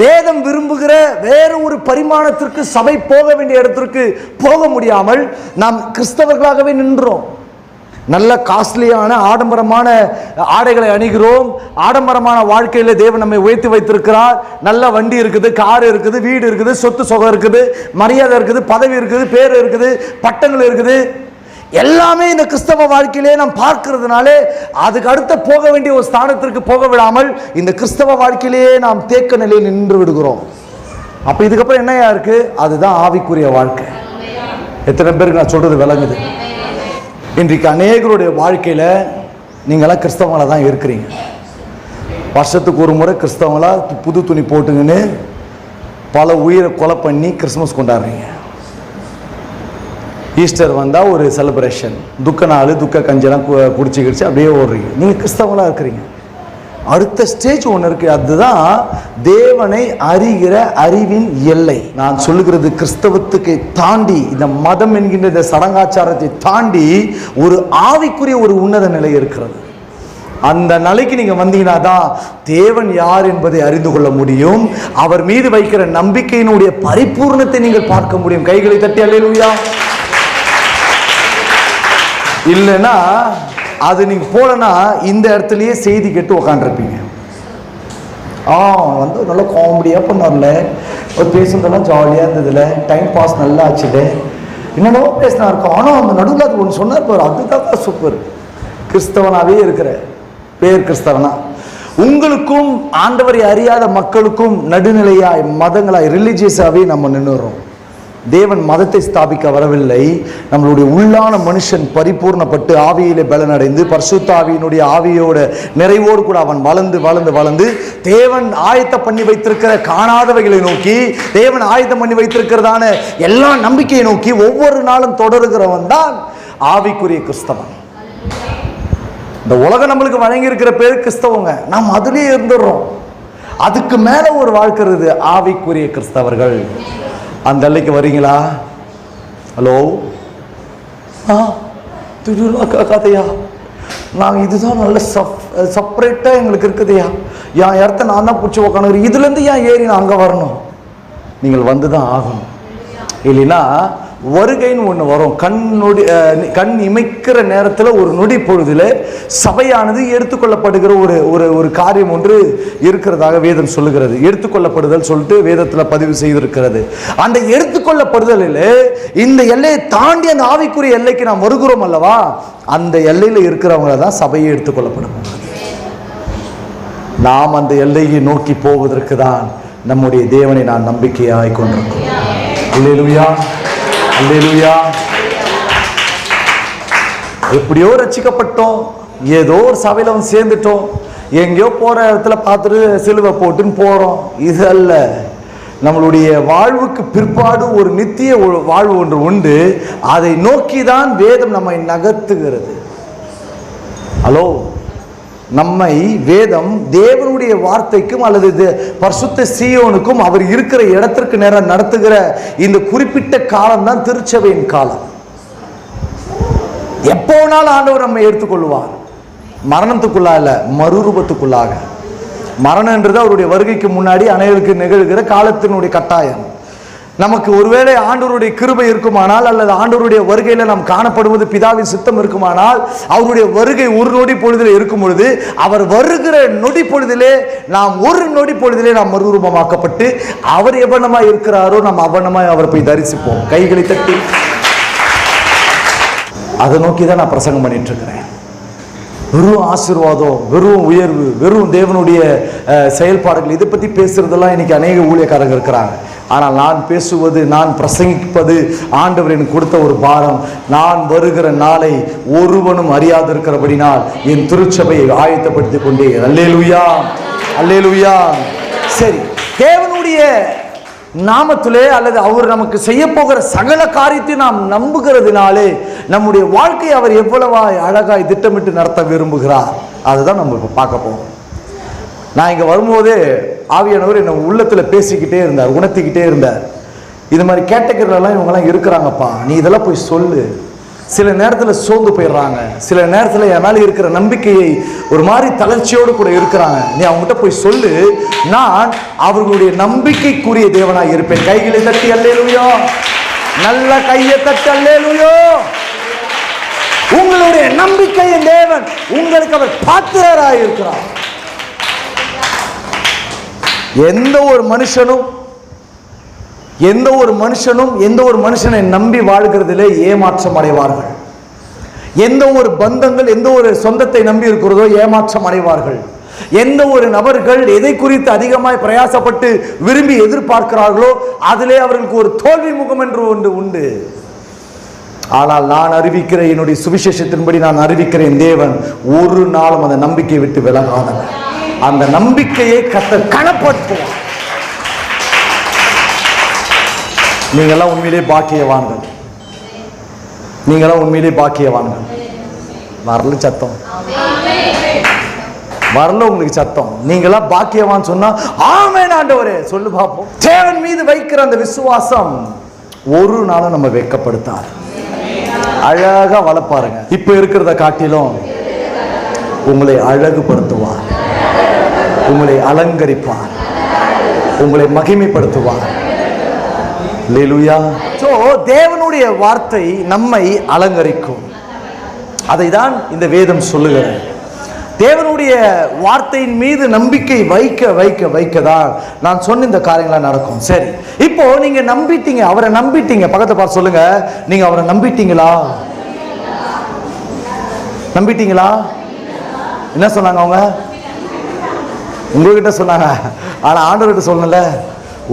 வேதம் விரும்புகிற வேறு ஒரு பரிமாணத்திற்கு சபை போக வேண்டிய இடத்திற்கு போக முடியாமல் நாம் கிறிஸ்தவர்களாகவே நின்றோம். நல்ல காஸ்ட்லியான ஆடம்பரமான ஆடைகளை அணிகிறோம். ஆடம்பரமான வாழ்க்கையில தேவன் நம்மை உயர்த்தி வைத்திருக்கிறார். நல்ல வண்டி இருக்குது, கார் இருக்குது, வீடு இருக்குது, சொத்து சுகம் இருக்குது, மரியாதை இருக்குது, பதவி இருக்குது, பேர் இருக்குது, பட்டங்கள் இருக்குது. எல்லாமே இந்த கிறிஸ்தவ வாழ்க்கையிலே நாம் பார்க்கிறதுனாலே அதுக்கு அடுத்த போக வேண்டிய ஒரு ஸ்தானத்திற்கு போக விடாமல் இந்த கிறிஸ்தவ வாழ்க்கையிலேயே நாம் தேக்க நிலையில் நின்று விடுகிறோம். அப்ப இதுக்கப்புறம் என்னையா இருக்கு? அதுதான் ஆவிக்குரிய வாழ்க்கை. எத்தனை பேருக்கு நான் சொல்றது விளங்குது? இன்றைக்கு அநேகருடைய வாழ்க்கையில நீங்களாம் கிறிஸ்தவங்களா தான் இருக்கிறீங்க. வருஷத்துக்கு ஒரு முறை கிறிஸ்தவங்களா புது துணி போட்டுங்கன்னு பல உயிரை கொலை பண்ணி கிறிஸ்துமஸ் கொண்டாடுறீங்க. ஈஸ்டர் வந்தால் ஒரு செலிப்ரேஷன், துக்க நாள், துக்க கஞ்செல்லாம் குடிச்சு அப்படியே ஓடுறீங்க. நீங்கள் கிறிஸ்தவங்களா இருக்கிறீங்க. அடுத்த ஸ்டேஜ் ஒன்று இருக்கு, அதுதான் தேவனை அறிகிற அறிவின் எல்லை. நான் சொல்லுகிறது கிறிஸ்தவத்துக்கு தாண்டி, இந்த மதம் என்கின்ற இந்த சடங்காச்சாரத்தை தாண்டி ஒரு ஆவிக்குரிய ஒரு உன்னத நிலை இருக்கிறது. அந்த நிலைக்கு நீங்க வந்தீங்கன்னா தான் தேவன் யார் என்பதை அறிந்து கொள்ள முடியும். அவர் மீது வைக்கிற நம்பிக்கையினுடைய பரிபூர்ணத்தை நீங்கள் பார்க்க முடியும். கைகளை தட்டி அல்லேலூயா. இல்லைன்னா அது நீங்க போலனா இந்த இடத்துலயே செய்தி கேட்டு உக்காண்டிருப்பீங்க. வந்து நல்லா காமெடியா பண்ணார்ல, ஒரு பேசுனதெல்லாம் ஜாலியா இருந்ததுல, டைம் பாஸ் நல்லா ஆச்சுல, என்னென்னோ பேசினா இருக்கும். ஆனா அந்த நடுவில் அது ஒன்று சொன்னார் பாரு, அதுதான் சூப்பர். கிறிஸ்தவனாவே இருக்கிற பேர் கிறிஸ்தவனா, உங்களுக்கும் ஆண்டவரை அறியாத மக்களுக்கும் நடுநிலையாய் மதங்களாய் ரிலிஜியஸாவே நம்ம நின்றுறோம். தேவன் மதத்தை ஸ்தாபிக்க வரவில்லை. நம்மளுடைய உள்ளான மனுஷன் பரிபூர்ணப்பட்டு ஆவியிலே பலனடைந்து பரிசுத்த ஆவியினுடைய ஆவியோட நிறைவோடு கூட அவன் வளர்ந்து வளர்ந்து வளர்ந்து தேவன் ஆயத்தம் பண்ணி வைத்திருக்கிற காணாதவைகளை நோக்கி, தேவன் ஆயத்தம் பண்ணி வைத்திருக்கிறதான எல்லா நம்பிக்கையை நோக்கி ஒவ்வொரு நாளும் தொடருகிறவன் தான் ஆவிக்குரிய கிறிஸ்தவன். இந்த உலகம் நம்மளுக்கு வழங்கி இருக்கிற பேர் கிறிஸ்தவங்க, நாம் அதுலயே இருந்துடுறோம். அதுக்கு மேல ஒரு வாழ்க்கிறது ஆவிக்குரிய கிறிஸ்தவர்கள். அந்த எல்லைக்கு வரீங்களா? ஹலோ, கதையா நாங்கள் இதுதான் நல்ல செப்பரேட்டா எங்களுக்கு இருக்குதையா, என் இடத்த நான் தான் பிடிச்சி உக்காந்துக்கிறேன், இதுல இருந்து ஏன் ஏறி நான் அங்க வரணும்? நீங்கள் வந்துதான் ஆகணும். இல்லைன்னா வருகைன்னு ஒன்று வரும். கண் இமைக்கிற நேரத்தில் ஒரு நொடி பொழுதுல சபையானது எடுத்துக்கொள்ளப்படுகிற ஒரு காரியம் ஒன்று இருக்கிறதாக வேதம் சொல்லுகிறது. எடுத்துக்கொள்ளப்படுதல் சொல்லிட்டு வேதத்தில் பதிவு செய்திருக்கிறது. அந்த எடுத்துக்கொள்ளப்படுதலில் இந்த எல்லையை தாண்டி அந்த ஆவிக்குரிய எல்லைக்கு நாம் வருகிறோம் அல்லவா, அந்த எல்லையில் இருக்கிறவங்கள தான் சபையை எடுத்துக்கொள்ளப்படும். நாம் அந்த எல்லையை நோக்கி போவதற்கு தான் நம்முடைய தேவனை நான் நம்பிக்கையாய் கொண்டிருக்கிறோம். அல்லேலூயா, அல்லேலூயா. எப்படியோ ரட்சிக்கப்பட்டோம், ஏதோ ஒரு சபையில வந்து சேர்ந்துட்டோம், எங்கேயோ போற இடத்துல பார்த்துட்டு சிலுவை போட்டுன்னு போறோம். இது அல்ல. நம்மளுடைய வாழ்வுக்கு பிற்பாடு ஒரு நித்திய வாழ்வு ஒன்று உண்டு. அதை நோக்கி தான் வேதம் நம்மை நகர்த்துகிறது. ஹலோ, நம்மை வேதம் தேவனுடைய வார்த்தைக்கும் அல்லது பரிசுத்த சீயோனுக்கும் அவர் இருக்கிற இடத்திற்கு நேரம் நடத்துகிற இந்த குறிப்பிட்ட காலம் தான் திருச்சபையின் காலம். எப்போனாலும் ஆண்டவர் நம்மை எடுத்துக்கொள்வார். மரணத்துக்குள்ளா இல்ல, மறுரூபத்துக்குள்ளாக. மரணம் என்றது அவருடைய வருகைக்கு முன்னாடி அனைவருக்கு நிகழ்கிற காலத்தினுடைய கட்டாயம். நமக்கு ஒருவேளை ஆண்டவருடைய கிருபை இருக்குமானால் அல்லது ஆண்டவருடைய வருகையில நாம் காணப்படுவது பிதாவின் சித்தம் இருக்குமானால், அவருடைய வருகை ஒரு நொடி பொழுதிலே இருக்கும் பொழுது, அவர் வருகிற நொடி பொழுதிலே நாம் ஒரு நொடி பொழுதிலே நாம் மறுரூபமாக்கப்பட்டு அவர் எவனமாய் இருக்கிறாரோ நாம் அவனமாய் அவர் போய் தரிசிப்போம். கைகளை தட்டி அதை நோக்கி தான் நான் பிரசங்கம் பண்ணிட்டு இருக்கிறேன். வெறும் ஆசீர்வாதம், வெறும் உயர்வு, வெறும் தேவனுடைய செயல்பாடுகள், இதை பத்தி பேசுறதெல்லாம் இன்னைக்கு அநேக ஊழியக்காரங்க இருக்கிறாங்க. ஆனால் நான் பேசுவது, நான் பிரசங்கிப்பது ஆண்டவர் எனக்கு கொடுத்த ஒரு பாரம். நான் வருகிற நாளை ஒருவனும் அறியாதிருக்கிறபடினால் என் திருச்சபையை ஆயத்தப்படுத்திக் கொண்டே. அல்லேலூயா, அல்லேலூயா. சரி, தேவனுடைய நாமத்திலே அல்லது அவர் நமக்கு செய்ய போகிற சகல காரியத்தை நாம் நம்புகிறதுனாலே நம்முடைய வாழ்க்கையை அவர் எவ்வளவா அழகாய் திட்டமிட்டு நடத்த விரும்புகிறார், அதுதான் நம்ம இப்போ பார்க்க போறோம். நான் இங்க வரும்போதே ஆவியானவர் என்ன உள்ளத்துல பேசிக்கிட்டே இருந்தார், உணர்த்திக்கிட்டே இருந்தார். இது மாதிரி கேட்டகரிலாம் இவங்கெல்லாம் இருக்கிறாங்கப்பா, நீ இதெல்லாம் போய் சொல்லு. சில நேரத்தில் சோர்ந்து போயிடுறாங்க, சில நேரத்தில் என் மேலே இருக்கிற நம்பிக்கையை ஒரு மாதிரி தளர்ச்சியோடு கூட இருக்கிறாங்க. நீ அவங்ககிட்ட போய் சொல்லு, நான் அவர்களுடைய நம்பிக்கைக்குரிய தேவனாய் இருப்பேன். கைகளை தட்டி அல்லேலூயா, நல்ல கையை தட்டி அல்லேலூயா. உங்களுடைய நம்பிக்கையின் தேவன் உங்களுக்கு அவர் பாத்திரராய் இருக்கிறார். எந்த ஒரு மனுஷனை நம்பி வாழ்கிறதிலே ஏமாற்றம் அடைவார்கள். எந்த ஒரு பந்தங்கள் எந்த ஒரு சொந்தத்தை நம்பி இருக்கிறதோ ஏமாற்றம் அடைவார்கள். எந்த ஒரு நபர்கள் எதை குறித்து அதிகமாய் பிரயாசப்பட்டு விரும்பி எதிர்பார்க்கிறார்களோ அதிலே அவர்களுக்கு ஒரு தோல்வி முகம் என்று ஒன்று உண்டு. ஆனால் நான் அறிவிக்கிற என்னுடைய சுவிசேஷத்தின்படி நான் அறிவிக்கிறேன், தேவன் ஒரு நாளும் அந்த நம்பிக்கையை விட்டு விலகாதவர். அந்த நம்பிக்கையை கர்த்தர் கனப்படுத்துவார். நீங்களாம் உண்மையிலே பாக்கியவான்கள். நீங்களாம் உண்மையிலே பாக்கியவான்கள். வரல சத்தம், வரல உங்களுக்கு சத்தம். நீங்களாம் பாக்கியவான் சொன்னா ஆமென் ஆண்டவரே சொல்லு பார்ப்போம். தேவன் மீது வைக்கிற அந்த விசுவாசம் ஒரு நாளும் நம்ம வெட்கப்படுத்தாது. அழகா வளர்ப்பாருங்க. இப்ப இருக்கிறத காட்டிலும் உங்களை அழகுபடுத்துவார், உங்களை அலங்கரிப்பார், உங்களை மகிமைப்படுத்துவார். அல்லேலூயா. சோ தேவனுடைய வார்த்தை நம்மை அலங்கரிக்கும். அதை தான் இந்த வேதம் சொல்லுகிறது. தேவனுடைய வார்த்தையின் மீது நம்பிக்கை வைக்க வைக்க வைக்கதான் நான் சொன்ன இந்த காரியங்களாம் நடக்கும். சரி, இப்போ நீங்க நம்பிட்டீங்க, அவரை நம்பிட்டீங்க. பக்கத்தை பார்த்து சொல்லுங்க, நீங்க அவரை நம்பிட்டீங்களா? நம்பிட்டீங்களா? என்ன சொன்னாங்க அவங்க? உங்ககிட்ட சொன்னாங்க, ஆனா ஆண்டவர்கிட்ட சொல்லல.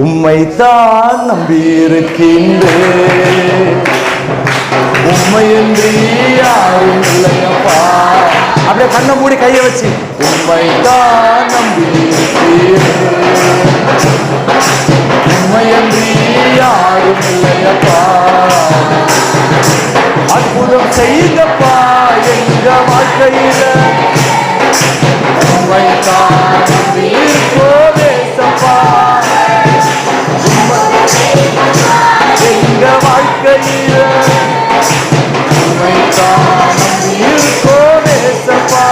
உம்மைத்தான் நம்பி இருக்கின்றேன், உம்மையின்றி யாரும் இல்லையப்பா. அப்படியே கண்ணை மூடி கையை வச்சு உம்மைத்தான் நம்பி இருக்கின்றேன், உம்மையின்றி யாரும் இல்லையப்பா. அற்புதம் செய்தப்பா எங்க வாழ்க்கையில, உம்மைத்தான் நம்பி இருக்கோதேசப்பா. எங்க வாழ்க்கையில உம்மைத்தான் நம்பி இருக்கோதேசப்பா,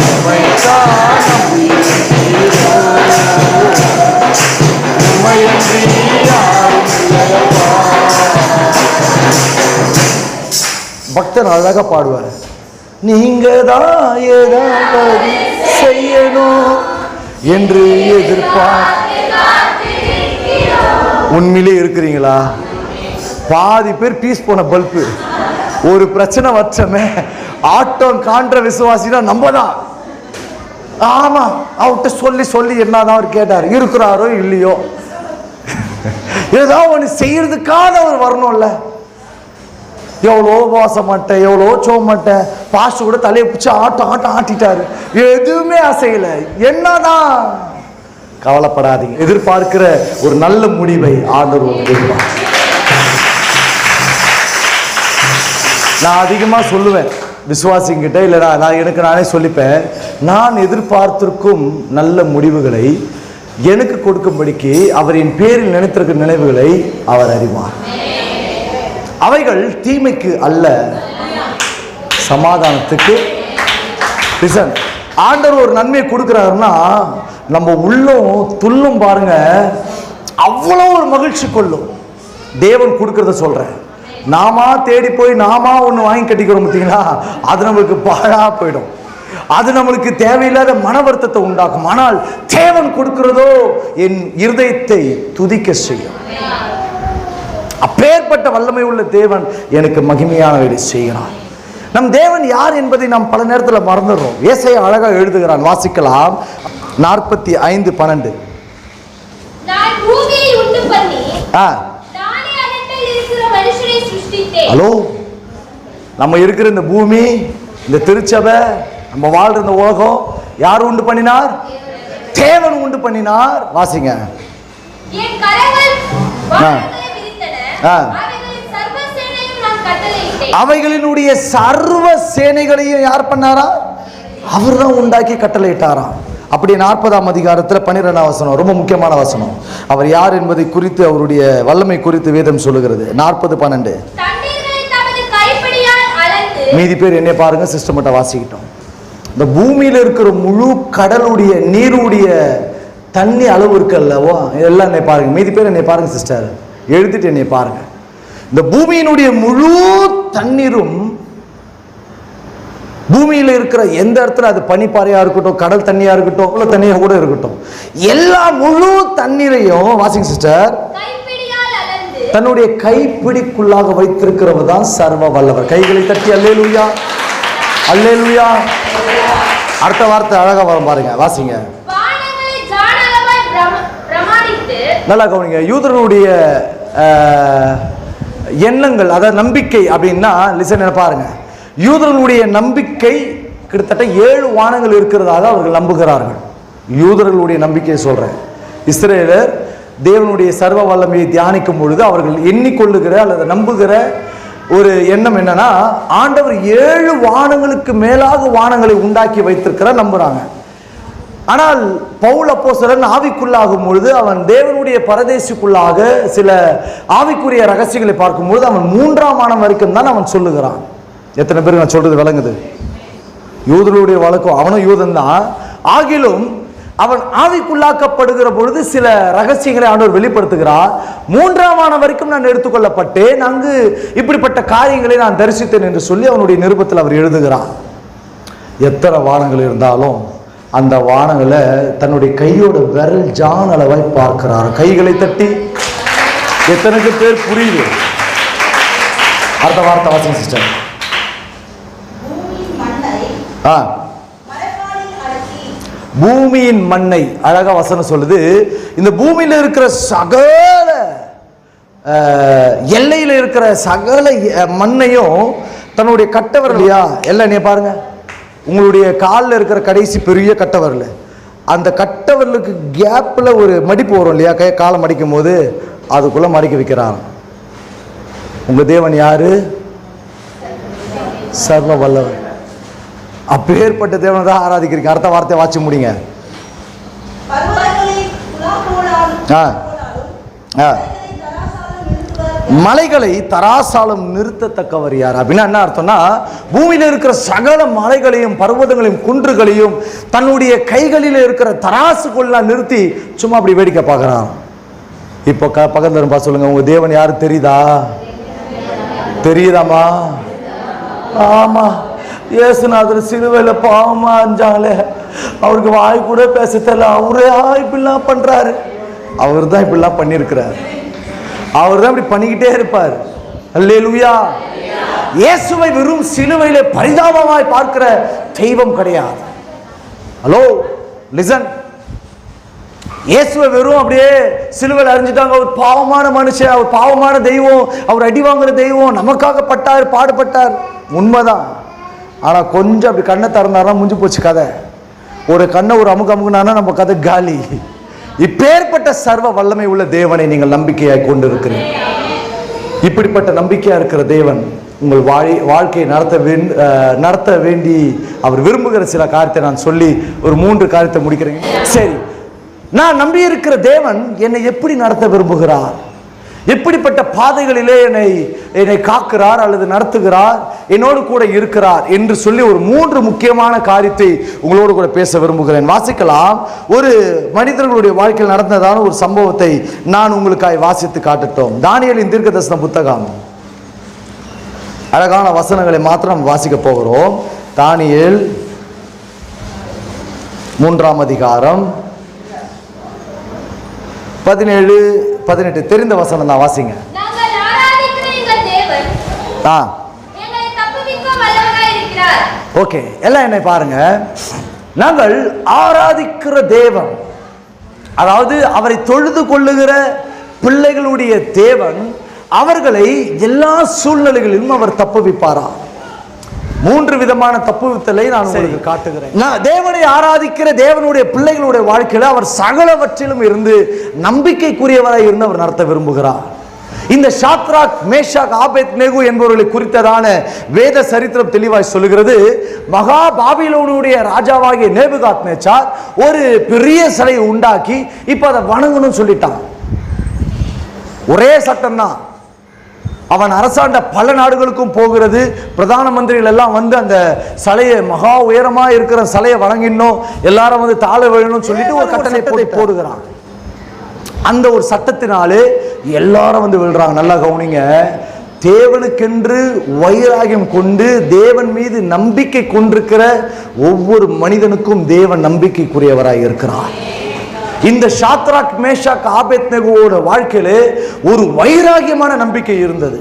உம்மைத்தான் நம்பி இருக்கோம், உம்மையின்றி யாரும் இல்லையப்பா. பக்தன் அழகா பாடுவார், நீங்க தான் ஏதாவது செய்யணும் என்று எதிர்பார்க்க. உண்மையிலே இருக்கிறீங்களா? பாதி பேர் பீஸ் போன பல்பு. ஒரு பிரச்சனை வச்சமே ஆட்டம் காண்ற விசுவாசினா நம்ம தான். ஆமா, அவர்கிட்ட சொல்லி சொல்லி என்னதான் அவர் கேட்டார், இருக்கிறாரோ இல்லையோ, ஏதோ ஒன்று செய்யறதுக்காக அவர் வரணும்ல. எவ்வளோ வாச மாட்டேன், எவ்வளோ சோ மாட்டேன், பாஸ்ட் கூட தலையை பிடிச்சி ஆட்டம் ஆட்டம் ஆட்டிட்டாரு, எதுவுமே அசையல. என்னதான்? கவலைப்படாதீங்க, எதிர்பார்க்கிற ஒரு நல்ல முடிவை ஆண்டவர். நான் அதிகமாக சொல்லுவேன் விசுவாசிங்கிட்ட, இல்லைனா நான் எனக்கு நானே சொல்லிப்பேன், நான் எதிர்பார்த்திருக்கும் நல்ல முடிவுகளை எனக்கு கொடுக்கும்படிக்கு அவரின் பேரில் நினைத்திருக்கும் நினைவுகளை அவர் அறிவார். அவைகள் தீமைக்கு அல்ல, சமாதானத்துக்கு. ஆண்டவர் ஒரு நன்மையை கொடுக்கிறாருன்னா நம்ம உள்ளம் துள்ளும் பாருங்க, அவ்வளோ ஒரு மகிழ்ச்சி கொள்ளும். தேவன் கொடுக்கறத சொல்றேன். நாமா தேடி போய் நாமா ஒன்று வாங்கி கட்டிக்கிறோம் பார்த்தீங்களா, அது நம்மளுக்கு பாழா போயிடும். அது நம்மளுக்கு தேவையில்லாத மன வருத்தத்தை உண்டாக்கும். ஆனால் தேவன் கொடுக்கிறதோ என் இருதயத்தை துதிக்க செய்யும். அப்பேற்பட்ட வல்லமை உள்ள தேவன் எனக்கு மகிமையானவை செய்கிறான். நம் தேவன் யார் என்பதை நாம் பல நேரத்தில் மறந்துடுறோம். ஏசாயா அழகாக எழுதுகிறான், வாசிக்கலாம். 45:12. ஹலோ, நம்ம இருக்கிற இந்த பூமி, இந்த திருச்சபை, நம்ம வாழ்ற இந்த உலகம் யார் உண்டு பண்ணினார்? தேவன் உண்டு பண்ணினார். வாசிங்க. அவைகளினுடைய சர்வ சேனைகளையும் யார் பண்ணாரா? அவர் தான் உண்டாக்கி கட்டளையிட்டாராம். அப்படி 40ஆம் அதிகாரத்தில் 12ஆம் வசனம் ரொம்ப முக்கியமான வசனம். அவர் யார் என்பதை குறித்து, அவருடைய வல்லமை குறித்து வேதம் சொல்லுகிறது. 40:12. மீதி பேர் என்னை பாருங்க, சிஸ்டமேட்டா வாசிக்கிட்டோம். இந்த பூமியில இருக்கிற முழு கடலுடைய நீருடைய தண்ணி அளவு இருக்கல்லவோ, இதெல்லாம் என்னை பாருங்க. மீதி பேர் என்னை பாருங்க சிஸ்டர், எழுதிட்டு என்னை பாருங்க. இந்த பூமியினுடைய முழு தண்ணீரும், பூமியில் இருக்கிற எந்த இடத்துல, அது பனிப்பாறையா இருக்கட்டும், கடல் தண்ணியா இருக்கட்டும், உள்ள தண்ணியா கூட இருக்கட்டும், எல்லா முழு தண்ணீரையும் வாசிங்க சிஸ்டர். தன்னுடைய கைப்பிடிக்குள்ளாக வைத்திருக்கிறவர் தான் சர்வ வல்லவர். கைகளை தட்டி அல்லேலூயா, அல்லேலூயா. அடுத்த வார்த்தை அழகா வரும் பாருங்க, வாசிங்க. நல்லா கவனிங்க. யூதர்களுடைய எண்ணங்கள், அதாவது நம்பிக்கை அப்படின்னா, லிசன் பாருங்க, யூதர்களுடைய நம்பிக்கை கிட்டத்தட்ட 7 வானங்கள் இருக்கிறதாக அவர்கள் நம்புகிறார்கள். யூதர்களுடைய நம்பிக்கையை சொல்றேன். இஸ்ரேலர் தேவனுடைய சர்வ வல்லமையை தியானிக்கும் பொழுது அவர்கள் எண்ணிக்கொள்ளுகிற அல்லது நம்புகிற ஒரு எண்ணம் என்னன்னா, ஆண்டவர் 7 வானங்களுக்கு மேலாக வானங்களை உண்டாக்கி வைத்திருக்கிறார் நம்புறாங்க. ஆனால் பவுல் அப்போஸ்தலன் ஆவிக்குள்ளாகும் பொழுது அவன் தேவனுடைய பரதேசிக்குள்ளாக சில ஆவிக்குரிய ரகசியங்களை பார்க்கும் பொழுது அவன் 3ஆம் வானம் வரைக்கும் தான் அவன் சொல்லுகிறான். எத்தனை பேருக்கு நான் சொல்றது விளங்குது? யூதர்களுடைய வழக்கம், அவனும் யூதன் தான், ஆகிலும் அவன் ஆவிக்குள்ளாக்கப்படுகிற பொழுது சில ரகசியங்களை ஆண்டவர் வெளிப்படுத்துகிறார். 3ஆம் வானம் வரைக்கும் நான் எடுத்துக்கொள்ளப்பட்டேன், அங்கு இப்படிப்பட்ட காரியங்களை நான் தரிசித்தேன் என்று சொல்லி அவனுடைய நிருபத்தில் அவர் எழுதுகிறார். எத்தனை வானங்கள் இருந்தாலும் அந்த வானங்களை தன்னுடைய கையோட விரல் ஜான் அளவாய் பார்க்கிறார். கைகளை தட்டி. எத்தனைக்கு பேர் புரியுது? அடுத்த வார்த்தை வாசிங்க சிஸ்டர். பூமியின் மண்ணை அழகா வசனம் சொல்லுது. இந்த பூமியில இருக்கிற சகல எல்லையில இருக்கிற சகல மண்ணையும் தன்னுடைய கட்டவரலையா, எல்லாம் நீ பாருங்க, உங்களுடைய காலில் இருக்கிற கடைசி பெரிய கட்டவரல், அந்த கட்டவரலுக்கு கேப்பில் ஒரு மடிப்பு வரும் இல்லையா, காலை மடிக்கும் போது அதுக்குள்ள மடிக்க வைக்கிறான். உங்க தேவன் யாரு? சர்வ வல்லவர். அப்பேற்பட்ட தேவனை தான் ஆராதிக்கிறீங்க. அடுத்த வார்த்தையை வாட்சி முடிங்க. மலைகளை தராசாலம் நிறுத்தத்தக்கவர் யார் அப்படின்னா என்ன அர்த்தம்னா, பூமியில இருக்கிற சகல மலைகளையும் பர்வதங்களையும் குன்றுகளையும் தன்னுடைய கைகளில் இருக்கிற தராசுக்குள்ள நிறுத்தி சும்மா அப்படி வேடிக்கை பார்க்கறான். இப்போ பக்கத்துல இருப்பா சொல்லுங்க, உங்க தேவன் யாரு தெரியுதா? தெரியுதாமா? ஆமா, இயேசுநாதர் சிலுவையில பாவமா அஞ்சாலே அவருக்கு வாய் கூட பேச தெரியல, அவரே இப்படிலாம் பண்றாரு. அவர் தான் இப்படிலாம் பண்ணியிருக்கிறார். அவர் தான் இப்படி பண்ணிக்கிட்டே இருப்பார். அல்லேலூயா. இயேசுவை வெறும் சிலுவையிலே பரிதாபமாய் பார்க்கிற தெய்வம் கிடையாது. Hello listen. இயேசுவை வெறும் அப்படியே சிலுவையில் அறிஞ்சிட்டாங்க, அவர் பாவமான மனுஷன், அவர் பாவமான தெய்வம், அவர் அடி வாங்குற தெய்வம், நமக்காக பட்டார், பாடுபட்டார், உண்மைதான். ஆனா கொஞ்சம் அப்படி கண்ணை திறந்தாருன்னா முடிஞ்சு போச்சு கதை. ஒரு கண்ணை ஒரு அமுக்குனானா நம்ம கதை காலி. இப்பேற்பட்ட சர்வ வல்லமை உள்ள தேவனை நீங்கள் நம்பிக்கையாய் கொண்டு இருக்கிறீர்கள். இப்படிப்பட்ட நம்பிக்கையா இருக்கிற தேவன் உங்கள் வாழ்க்கையை நடத்த வேண்டி அவர் விரும்புகிற சில காரியத்தை நான் சொல்லி ஒரு 3 காரியத்தை முடிக்கிறேன். சரி, நான் நம்பி இருக்கிற தேவன் என்னை எப்படி நடத்த விரும்புகிறார், எப்படிப்பட்ட பாதைகளிலே என்னை காக்கிறார் அல்லது நடத்துகிறார், என்னோடு கூட இருக்கிறார் என்று சொல்லி ஒரு 3 முக்கியமான காரியத்தை உங்களோடு கூட பேச விரும்புகிறேன். வாசிக்கலாம். ஒரு மனிதர்களுடைய வாழ்க்கையில் நடந்ததான ஒரு சம்பவத்தை நான் உங்களுக்காய் வாசித்து காட்டட்டும். தானியேலின் தீர்க்கதரிசன புத்தகம், அழகான வசனங்களை மாத்திரம் வாசிக்க போகிறோம். தானியேல் 3ஆம் அதிகாரம் 17-18 தெரிந்த வசனம் தான், வாசிங்க. ஓகே, எல்லாம் என்னை பாருங்க. நாங்கள் ஆராதிக்கிற தேவன், அதாவது அவரை தொழுது கொள்ளுகிற பிள்ளைகளுடைய தேவன், அவர்களை எல்லா சூழ்நிலைகளிலும் அவர் தப்புவிப்பாரா? 3 விதமான தப்புவித்தலை நான் உங்களுக்கு காட்டுகிறேன். நான் தேவனை ஆராதிக்கிற தேவனுடைய பிள்ளைகளுடைய வாழ்க்கையில் அவர் சகலவற்றிலும் இருந்து நம்பிக்கைக்குரியவராய் இருந்து அவர் நடத்த விரும்புகிறார். இந்த ஷாத்ராக், மேஷாக், ஆபேத்நேகோ என்பவர்களை குறித்ததான வேத சரித்திரம் தெளிவாய் சொல்லுகிறது. மகா பாபிலோனுடைய ராஜாவாகிய நேபுகாத்நேச்சார் ஒரு பெரிய சிலையை உண்டாக்கி இப்ப அதை வணங்கணும்னு சொல்லிட்டான். ஒரே சட்டம் தான். அவன் அரசாண்ட பல நாடுகளுக்கும் போகிறது. பிரதான மந்திரிகள் எல்லாம் வந்து அந்த சிலையை, மகா உயரமா இருக்கிற சிலையை வணங்கினோம், எல்லாரும் வந்து தாழ வேணும்னு சொல்லிட்டு ஒரு கட்டளை போடுகிறான். அந்த ஒரு சட்டத்தினாலே எல்லாரும் வந்து விழுறாங்க. நல்லா கவனிங்க. தேவனுக்கென்று வைராகியம் கொண்டு தேவன் மீது நம்பிக்கை கொண்டிருக்கிற ஒவ்வொரு மனிதனுக்கும் தேவன் நம்பிக்கைக்குரியவராய் இருக்கிறார். இந்த ஷாத்ராக் மேஷாக் ஆபேத்நேகோவோட வாழ்க்கையில ஒரு வைராகியமான நம்பிக்கை இருந்தது.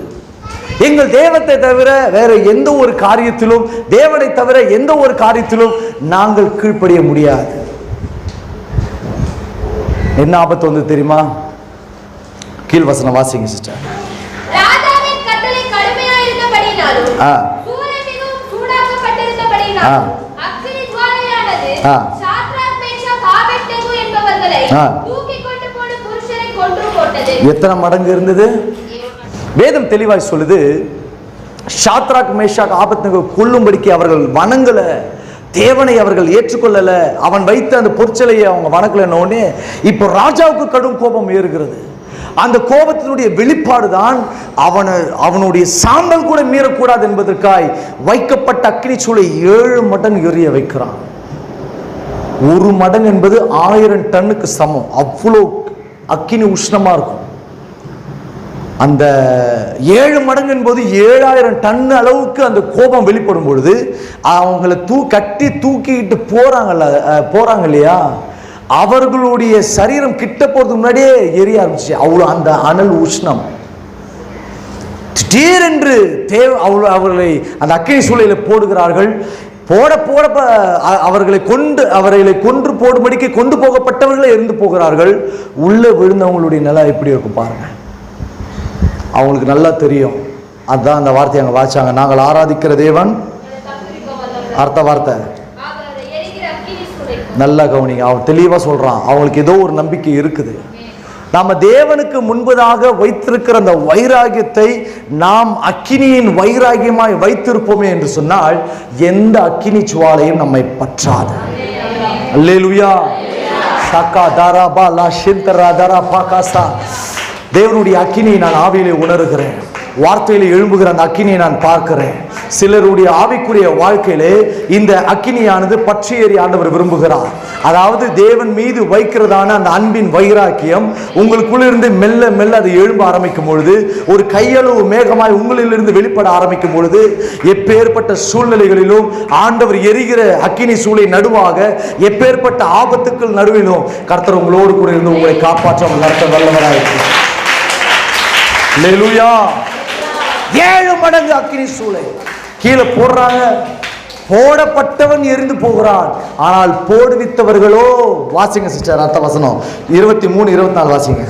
எங்கள் தேவத்தை தவிர வேற எந்த ஒரு காரியத்திலும், தேவனை தவிர எந்த ஒரு காரியத்திலும் நாங்கள் கீழ்ப்படிய முடியாது. என்ன ஆபத்து வந்து தெரியுமா? கீழ் வசனம் வாசிங்க சிஸ்டர். ராஜாவின் கட்டளை கடுமையாக இருந்தபடியாலும் சூரியன் மிகவும் சூடாக்கப்பட்டிருந்தபடியாலும் அக்கினி ஜுவாலையானது ஷாத்ராக் மேஷாக் ஆபேத்நேகோ என்பவர்களை தூக்கிக் கொண்டு போன புருஷரை கொன்று போட்டது. எத்தனை மடங்கு இருந்தது? வேதம் தெளிவாய் சொல்லுது, ஷாத்ராக் மேஷாக் ஆபேத்நேகோ கொல்லும்படிக்கு அவர்கள் வணங்கல, தேவனை அவர்கள் ஏற்றுக்கொள்ளல, அவன் வைத்த அந்த பொற்சிலையை அவங்க வணக்கலன்னோடனே இப்போ ராஜாவுக்கு கடும் கோபம் ஏறுகிறது. அந்த கோபத்தினுடைய வெளிப்பாடுதான் அவனுடைய சாம்பல் கூட மீறக்கூடாது என்பதற்காய் வைக்கப்பட்ட அக்கினி சூளை 7 மடங்கு எரிய வைக்கிறான். 1 மடங்கு என்பது 1000 டன்னுக்கு சமம். அவ்வளோ அக்கினி உஷ்ணமா இருக்கும். அந்த 7 மடங்கு என்பது 7000 டன் அளவுக்கு அந்த கோபம் வெளிப்படும் பொழுது அவங்களை கட்டி தூக்கிட்டு போறாங்க இல்லையா, அவர்களுடைய சரீரம் கிட்ட போறதுக்கு முன்னாடியே எரிய ஆரம்பிச்சு. அவ்வளோ அந்த அனல் உஷ்ணம். திடீரென்று அவர்களை அந்த அக்கினி சூளையில போடுகிறார்கள். போட அவர்களை கொன்று போடும்படிக்கு கொண்டு போகப்பட்டவர்களே இருந்து போகிறார்கள். உள்ள விழுந்தவங்களுடைய நிலை எப்படி இருக்கும் பாருங்க. அவங்களுக்கு நல்லா தெரியும். அதுதான் அந்த வார்த்தையை அங்கே வாச்சாங்க, நாங்கள் ஆராதிக்கிற தேவன். அர்த்த வார்த்தை நல்லா கவனிங்க. அவன் தெளிவாக சொல்றான், அவங்களுக்கு ஏதோ ஒரு நம்பிக்கை இருக்குது. நாம தேவனுக்கு முன்பதாக வைத்திருக்கிற அந்த வைராகியத்தை நாம் அக்கினியின் வைராகியமாய் வைத்திருப்போமே என்று சொன்னால் எந்த அக்கினி ஜுவாலையும் நம்மை பற்றாது. அல்லேலூயா. சக்கா தாராபா லா ஷிந்தரா தாரா பாகாசா. தேவனுடைய அக்கினியை நான் ஆவியிலே உணர்கிறேன். வார்த்தையில எழும்புகிற அந்த அக்கினியை நான் பார்க்கிறேன். சிலருடைய ஆவிக்குரிய வாழ்க்கையிலே இந்த அக்கினியானது பற்றி எறி ஆண்டவர் விரும்புகிறார். அதாவது தேவன் மீது வைக்கிறதான அந்த அன்பின் வைராக்கியம் உங்களுக்குள்ளிருந்து மெல்ல மெல்ல அது எழும்ப ஆரம்பிக்கும் பொழுது, ஒரு கையளவு மேகமாய் உங்களிலிருந்து வெளிப்பட ஆரம்பிக்கும் பொழுது, எப்பேற்பட்ட சூழ்நிலைகளிலும் ஆண்டவர் எரிகிற அக்கினி சூளை நடுவாக எப்பேற்பட்ட ஆபத்துக்கள் நடுவிலும் கர்த்தர் உங்களோடு கூட இருந்து உங்களை காப்பாற்ற நடத்த வல்லவராயிருக்கிறார். அல்லேலூயா. 7 மடங்கு அக்கினி சூளை கீழே போடுறாங்க. போடப்பட்டவன் எரிந்து போகிறான், ஆனால் போடுவித்தவர்களோ, வாசிங்க சிஸ்டர் அடுத்த வசனம் 23 24 வாசிங்க.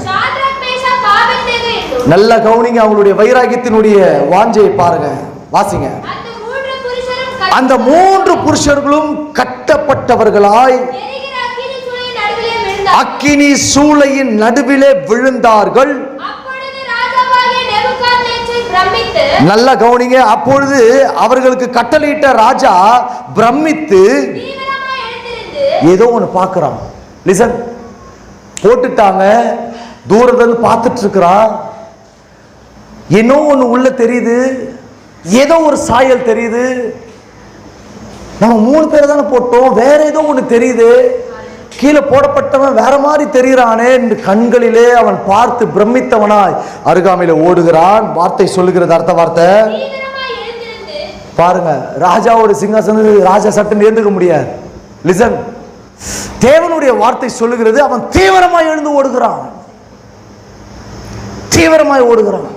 நல்ல கவனிங்க, அவங்களுடைய வைராகியத்தினுடைய வாஞ்சையை பாருங்க, வாசிங்க. அந்த 3 புருஷர்களும் கட்டப்பட்டவர்களாய் அக்கினி சூளையின் நடுவிலே விழுந்தார்கள். நல்ல கவனிங்க. அப்பொழுது அவர்களுக்கு கட்டளையிட்ட ராஜா பிரமித்து ஏதோ ஒன்று பார்க்கிறான். லிசன், போட்டுட்டாங்க, தூரத்துல பார்த்துட்டு இருக்கிறான். என்னோ ஒன்று உள்ள தெரியுது, ஏதோ ஒரு சாயல் தெரியுது. நம்ம 3 பேர் தானே போட்டோம், வேற ஏதோ ஒன்று தெரியுது. கீழே போடப்பட்டவன் வேற மாதிரி தெரிகிறானே என்று கண்களிலே அவன் பார்த்து பிரமித்தவனாய் அருகாமையில ஓடுகிறான். வார்த்தை சொல்லுகிறது, அர்த்த வார்த்தை பாருங்க. ராஜாவோட சிங்காசனத்தில் ராஜா சட்டம் ஏந்துக்க முடியாது. லிசன், தேவனுடைய வார்த்தை சொல்லுகிறது, அவன் தீவிரமாய் எழுந்து ஓடுகிறான். தீவிரமாய் ஓடுகிறான்.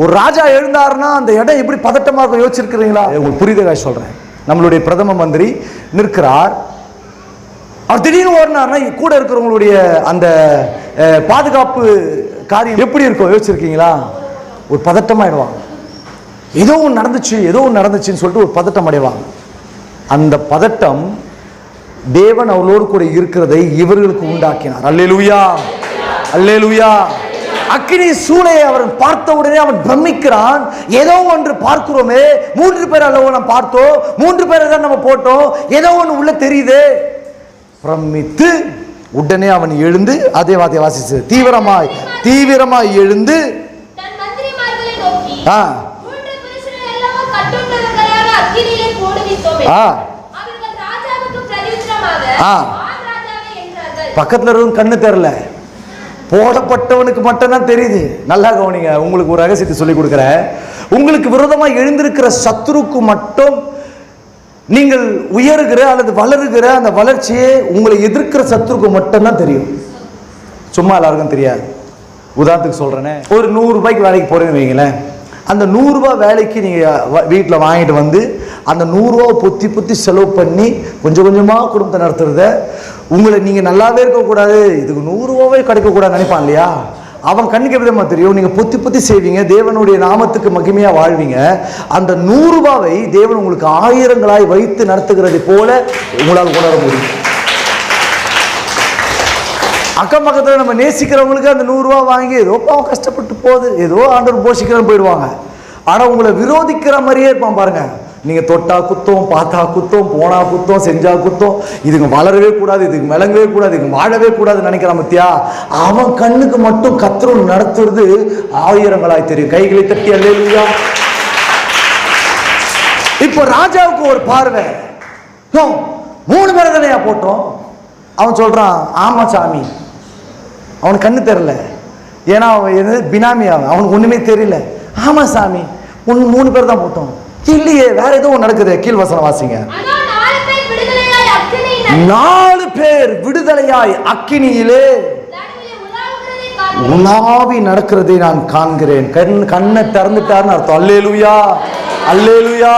ஒரு ராஜா எழுந்தாருன்னா அந்த இடம் எப்படி பதட்டமாக யோசிச்சிருக்கிறீங்களா? உங்களுக்கு புரியுதா சொல்றேன். நம்மளுடைய பிரதம மந்திரி நிற்கிறார். அவர் திடீர்னு ஓடினார்னா கூட இருக்கிறவங்களுடைய அந்த பாதுகாப்பு காரியம் எப்படி இருக்கும் யோசிச்சிருக்கீங்களா? ஒரு பதட்டமாயிடுவாங்க. ஏதோ ஒன்று நடந்துச்சுன்னு சொல்லிட்டு ஒரு பதட்டம் அடைவாங்க. அந்த பதட்டம் தேவன் அவளோடு கூட இருக்கிறதை இவர்களுக்கு உண்டாக்கினார். அல்லேலூயா, அல்லேலூயா. அக்கினி சூளையை அவன் பார்த்த உடனே அவன் பிரமிக்கிறான். ஏதோ ஒன்று பார்க்கிறோமே, 3 பேர் அல்லவோ நாம் பார்த்தோம், 3 பேரை தான் நம்ம போட்டோம், ஏதோ ஒன்று உள்ள தெரியுது. பிரமித்து உடனே அவன் எழுந்து, அதே வார்த்தையை வாசிச்சு, தீவிரமாய் எழுந்து பக்கத்துல இருக்கும் கண்ணு தெரியல, போடப்பட்டவனுக்கு மட்டும்தான் தெரியுது. நல்லா கவனிங்க, உங்களுக்கு ஒரு ரகசியத்தை சொல்லி கொடுக்குறேன். உங்களுக்கு விரோதமாக எழுந்திருக்கிற சத்துருக்கு மட்டும் நீங்கள் உயருகிற அல்லது வளருகிற அந்த வளர்ச்சியே உங்களை எதிர்க்கிற சத்துருக்கு மட்டும்தான் தெரியும், சும்மா எல்லாருக்கும் தெரியாது. உதாரணத்துக்கு சொல்றேனே, ஒரு 100 ரூபாய்க்கு வேலைக்கு போறேன்னு வைங்களேன். அந்த 100 ரூபாய் வேலைக்கு நீங்கள் வீட்டில் வாங்கிட்டு வந்து அந்த 100 ரூபாவை பொத்தி பொத்தி செலவு பண்ணி கொஞ்சம் கொஞ்சமாக குடும்பத்தை நடத்துறத உங்களை நீங்கள் நல்லாவே இருக்கக்கூடாது, இதுக்கு 100 ரூபாவே கிடைக்கக்கூடாது நினைப்பான் இல்லையா? அவன் கண்ணுக்கு எப்படிமா தெரியும்? நீங்கள் பொத்தி பொத்தி செய்வீங்க, தேவனுடைய நாமத்துக்கு மகிமையாக வாழ்வீங்க. அந்த 100 ரூபாவை தேவன் உங்களுக்கு ஆயிரங்களாய் வைத்து நடத்துகிறது போல உங்களால் உணர முடியும். அக்கம் பக்கத்தில் நம்ம நேசிக்கிறவங்களுக்கு அந்த 100 ரூபா வாங்கி ஏதோ பாவம் கஷ்டப்பட்டு போகுது, ஏதோ ஆண்டவர் போஷிக்கிறன்னு போயிடுவாங்க. ஆனால் உங்களை விரோதிக்கிற மாதிரியே இருப்பான் பாருங்க. நீங்கள் தொட்டா குத்தம், பார்த்தா குத்தம், போனா குத்தம், செஞ்சா குத்தம், இதுக்கு வளரவே கூடாது, இதுக்கு விளங்கவே கூடாது, இதுக்கு வாழவே கூடாதுன்னு நினைக்கிறான் பத்தியா? அவன் கண்ணுக்கு மட்டும் கர்த்தர் நடத்துறது ஆயிரங்களாய் தெரியும். கைகளை தட்டி அல்லேலூயா. இப்போ ராஜாவுக்கு ஒரு பார்வை, 3 பேரை தானே போட்டோம். அவன் சொல்றான், ஆமா சாமி. அவனுக்கு கண்ணு தெரியல, ஏன்னா அவன் பினாமியா, அவனுக்கு ஒண்ணுமே தெரியல. ஆமா சாமி, 3 பேர் தான் போட்டோம். இல்லையே, வேற ஏதோ நடக்குது. கீழ் வசனம் வாசிங்க. 4 பேர் விடுதலையாய் அக்கினியிலே உலாவி நடக்கிறதை நான் காண்கிறேன். கண்ணை திறந்துட்டார்னு அர்த்தம். அல்லேலூயா, அல்லேலூயா.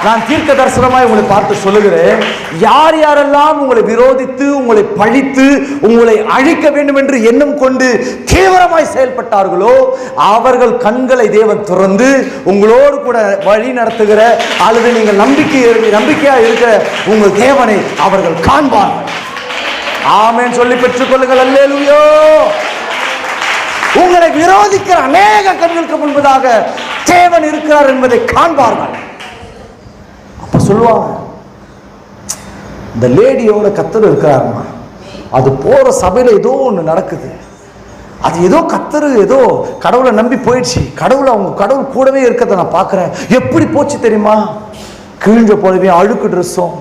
நான் தீர்க்க தரிசனமாய் உங்களை பார்த்து சொல்லுகிறேன், யார் யாரெல்லாம் உங்களை விரோதித்து, உங்களை பழித்து, உங்களை அழிக்க வேண்டும் என்று எண்ணம் கொண்டு தீவிரமாய் செயல்பட்டார்களோ அவர்கள் கண்களை தேவன் திறந்து உங்களோடு கூட வழி நடத்துகிற அல்லது நீங்கள் நம்பிக்கையா இருக்கிற உங்கள் தேவனை அவர்கள் காண்பார்கள். ஆமென் சொல்லி பெற்றுக் கொள்ளுங்கள். அல்லேலூயா. உங்களை விரோதிக்கிற அநேக கண்களுக்கு முன்பதாக தேவன் இருக்கிறார் என்பதை காண்பார்கள். சொல்லுவாங்க, இந்த லேடியோட கர்த்தர் இருக்கிறாருமா, அது போற சபையில ஏதோ ஒன்று நடக்குது, அது ஏதோ கர்த்தர் ஏதோ கடவுளை நம்பி போயிடுச்சு, கடவுள் கூடவே இருக்கிறத நான் பார்க்கிறேன். எப்படி போச்சு தெரியுமா? கிழிஞ்ச போலவே அழுக்கு ட்ரெஸ்ஸும்,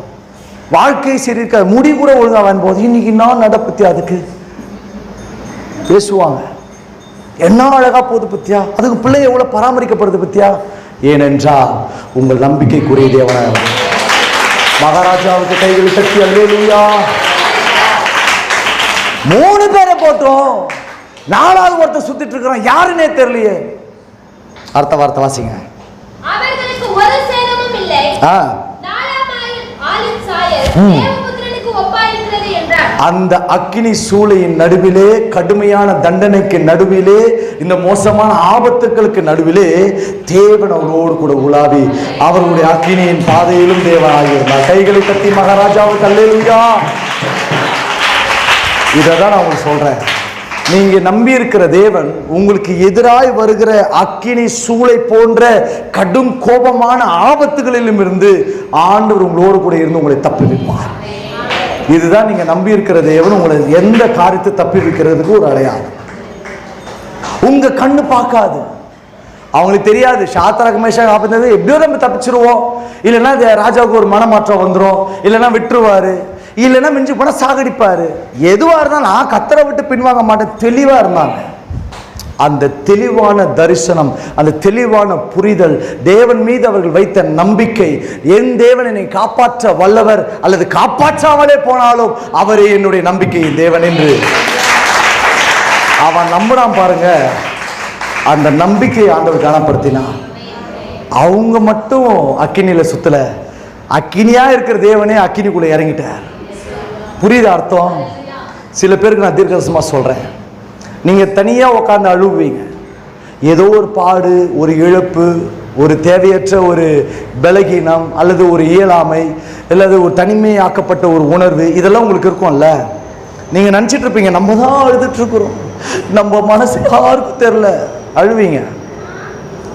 வாழ்க்கை சரி இருக்க, முடி கூட ஒழுங்கா வாங்க போது, இன்னைக்கு நான் நடப்பத்தி அதுக்கு பேசுவாங்க. என்ன அழகா போகுது பத்தியா, அதுக்கு பிள்ளை எவ்வளவு பராமரிக்கப்படுது பத்தியா. ஏனென்றால் உங்கள் நம்பிக்கைக்குரிய தேவனாக மகாராஜாவுக்கு கைகளை தட்டி அல்லேலூயா. 3 பேரை போட்டோம், 4வது ஒருத்தர் சுத்திட்டு இருக்கிறான், யாருன்னே தெரியலையே. அடுத்த வார்த்தை வாசிங்க. அவர்களுக்கு ஒரு சேதமும் இல்லை, ஆளின் சாயல் தேவபுத்திரனுக்கு ஒப்பாயிருக்கிறது என்றார். அந்த அக்கினி சூளையின் நடுவிலே, கடுமையான தண்டனைக்கு நடுவிலே, இந்த மோசமான ஆபத்துக்களுக்கு நடுவிலே தேவன் அவரோடு கூட உலாவி அவருடைய அக்கினியின் பாதையிலும் தேவன் ஆகியிருந்தார். கைகளை தட்டி மகாராஜாவுக்கு அல்லேலூயா. இதைதான் நான் உங்களுக்கு சொல்றேன், நீங்க நம்பி இருக்கிற தேவன் உங்களுக்கு எதிராய் வருகிற அக்கினி சூளை போன்ற கடும் கோபமான ஆபத்துகளிலும் இருந்து ஆண்டவர் உங்களோடு கூட இருந்து உங்களை தப்புவிப்பார். இதுதான் நீங்க நம்பி இருக்கிற தேவன் உங்களை எந்த காரியத்தை தப்பி வைக்கிறதுக்கு ஒரு அடையாளம். உங்க கண்ணு பார்க்காது, அவங்களுக்கு தெரியாது. சாத்ராக் மேஷாக் ஆபேத்நேகோ எப்படியோ நம்ம தப்பிச்சிருவோம், இல்லைன்னா ராஜாவுக்கு ஒரு மனமாற்றம் வந்துடும், இல்லைன்னா விட்டுருவாரு, இல்லைன்னா மிஞ்சி போனா சாகடிப்பாரு. எதுவா இருந்தாலும் கர்த்தரை விட்டு பின்வாங்க மாட்டேன் தெளிவா இருந்தாங்க. அந்த தெளிவான தரிசனம், அந்த தெளிவான புரிதல், தேவன் மீது அவர்கள் வைத்த நம்பிக்கை, என் தேவன் என்னை காப்பாற்ற வல்லவர், அல்லது காப்பாற்றாமலே போனாலும் அவரே என்னுடைய நம்பிக்கை தேவன் என்று அவன் நம்பினான் பாருங்க. அந்த நம்பிக்கையை ஆண்டவர் கனப்படுத்தினான். அவங்க மட்டும் அக்கினியில சுத்தல, அக்கினியா இருக்கிற தேவனே அக்கினிக்குள்ள இறங்கிட்டார். புரியுது அர்த்தம்? சில பேருக்கு நான் தீர்க்கதரிசனமா சொல்றேன், நீங்க தனியா உட்கார்ந்து அழுவீங்க, ஏதோ ஒரு பாடு, ஒரு இழப்பு, ஒரு தேவையற்ற ஒரு பலகீனம், அல்லது ஒரு இயலாமை, அல்லது ஒரு தனிமையாக்கப்பட்ட ஒரு உணர்வு, இதெல்லாம் உங்களுக்கு இருக்கும்ல. நீங்க நினைச்சிட்டு இருப்பீங்க, நம்ம தான் அழுதுட்டு இருக்கிறோம், நம்ம மனசு யாருக்கும் தெரியல, அழுவீங்க.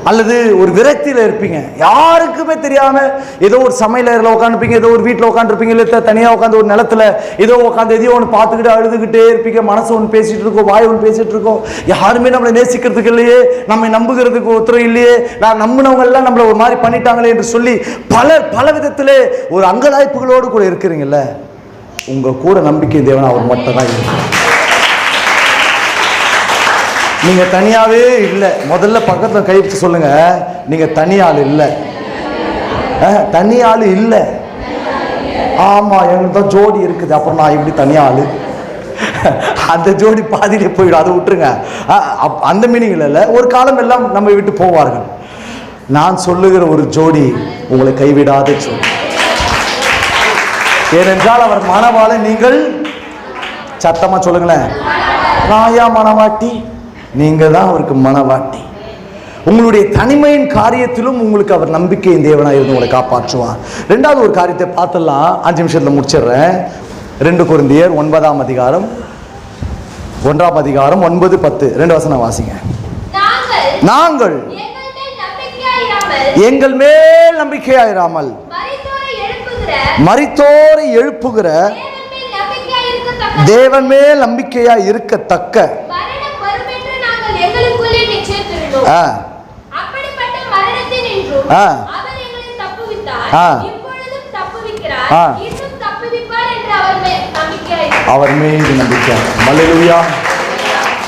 அல்லது ஒரு விரக்தியில் இருப்பீங்க, யாருக்குமே தெரியாம ஏதோ ஒரு சமையலறையில் உட்காந்துருப்பீங்க, ஏதோ ஒரு வீட்டில் உட்காந்துருப்பீங்க, இல்லை தனியாக உட்காந்து ஒரு நிலத்துல ஏதோ உட்காந்து எதையோ ஒன்று பார்த்துக்கிட்டு அழுதுகிட்டே இருப்பீங்க. மனசு ஒன்று பேசிட்டு இருக்கோம், வாய் ஒன்று பேசிட்டு இருக்கோம், யாருமே நம்மளை நேசிக்கிறதுக்கு இல்லையே, நம்ம நம்புகிறதுக்கு ஒருத்தரும் இல்லையே, நான் நம்பினவங்க எல்லாம் நம்மளை ஒரு மாதிரி பண்ணிட்டாங்களே என்று சொல்லி பல விதத்திலே ஒரு அங்கலாய்ப்புகளோடு கூட இருக்கிறீங்கல்ல. உங்க கூட நம்பிக்கை தேவன் அவர் மட்டும் தான் இருக்கு. நீங்க தனியாவே இல்லை. முதல்ல பக்கத்துல கை வச்சு சொல்லுங்க, நீங்க தனியாள் இல்லை. தனி ஆள் இல்லை. ஆமா, எங்களுக்கு தான் ஜோடி இருக்குது, அப்புறம் நான் இப்படி தனி ஆளு. அந்த ஜோடி பாதியிலே போயிடும், அதை விட்டுருங்க. அந்த மீனிங் இல்லை. ஒரு காலம் எல்லாம் நம்ம விட்டு போவார்கள். நான் சொல்லுகிற ஒரு ஜோடி உங்களை கைவிடாத ஜோடி. ஏனென்றால் அவர் மணவாளன், நீங்கள் சத்தமா சொல்லுங்களேன். நான் ஏன் மணவாட்டி? நீங்க தான் அவருக்கு மணவாட்டி. உங்களுடைய தனிமையின் காரியத்திலும் உங்களுக்கு அவர் நம்பிக்கையின் தேவனாக இருந்து உங்களை காப்பாற்றுவார். ரெண்டாவது ஒரு காரியத்தை பார்த்துடலாம், 5 நிமிஷத்துல முடிச்சிடுறேன். 2 கொரிந்தியர் 9ஆம் அதிகாரம் 1ஆம் அதிகாரம் 9, 10 2 வசனம் வாசிங்க. நாங்கள் எங்கள் மேல் நம்பிக்கையாயிராமல் மரித்தோரை எழுப்புகிற தேவன் மேல் நம்பிக்கையாய் இருக்கத்தக்க அவர் மீது நம்பிக்கை. அல்லேலூயா.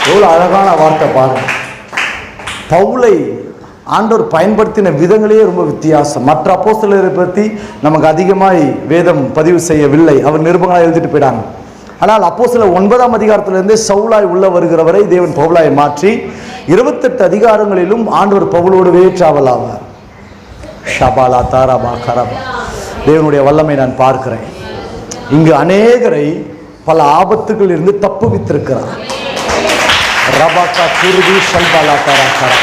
எவ்வளவு அழகான வார்த்தை பாருங்க. பவுலை ஆண்டவர் பயன்படுத்தின விதங்களே ரொம்ப வித்தியாசம். மற்ற அப்போஸ்தலரை பற்றி நமக்கு அதிகமாய் வேதம் பதிவு செய்யவில்லை, அவர் நிருபங்களாக எழுதிட்டு போயிட்டாங்க. ஆனால் அப்போஸ்தலர் 9ஆம் அதிகாரத்திலிருந்தே சவுலாய் உள்ள வருகிறவரை தேவன் பவுலாய் மாற்றி 28 அதிகாரங்களிலும் ஆண்டவர் பவுலோடுவே டிராவல் ஆவார். ஷபாலா தாராபா கரபா. தேவனுடைய வல்லமை நான் பார்க்கிறேன். இங்கு அநேகரை பல ஆபத்துகள் இருந்து தப்புவித்திருக்கிறார். ரபாக்கா குருதி ஷல்பாலா தாரா கரா.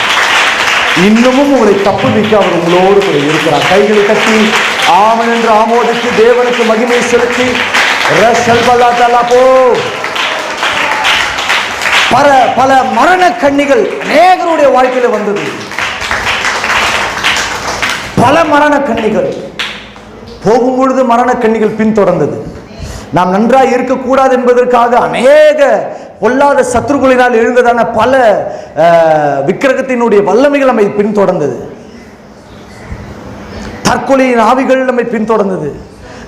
இன்னமும் உங்களை தப்புவிக்க அவர் உங்களோடு கூட இருக்கிறார். கைகளை கட்டி ஆமென் என்று ஆமோதித்து தேவனுக்கு மகிமை செலுத்தி போ. பல மரண கண்ணிகள் அநேகருடைய வாழ்க்கையில வந்தது. பல மரண கண்ணிகள் போகும் பொழுது மரண கண்ணிகள் பின்தொடர்ந்தது. நாம் நன்றாக இருக்கக்கூடாது என்பதற்காக அநேக பொல்லாத சத்துருக்களினால் எழுந்ததான பல விக்கிரகத்தினுடைய வல்லமைகள் நம்மை பின்தொடர்ந்தது. தற்கொலையின் ஆவிகள் நம்மை பின்தொடர்ந்தது.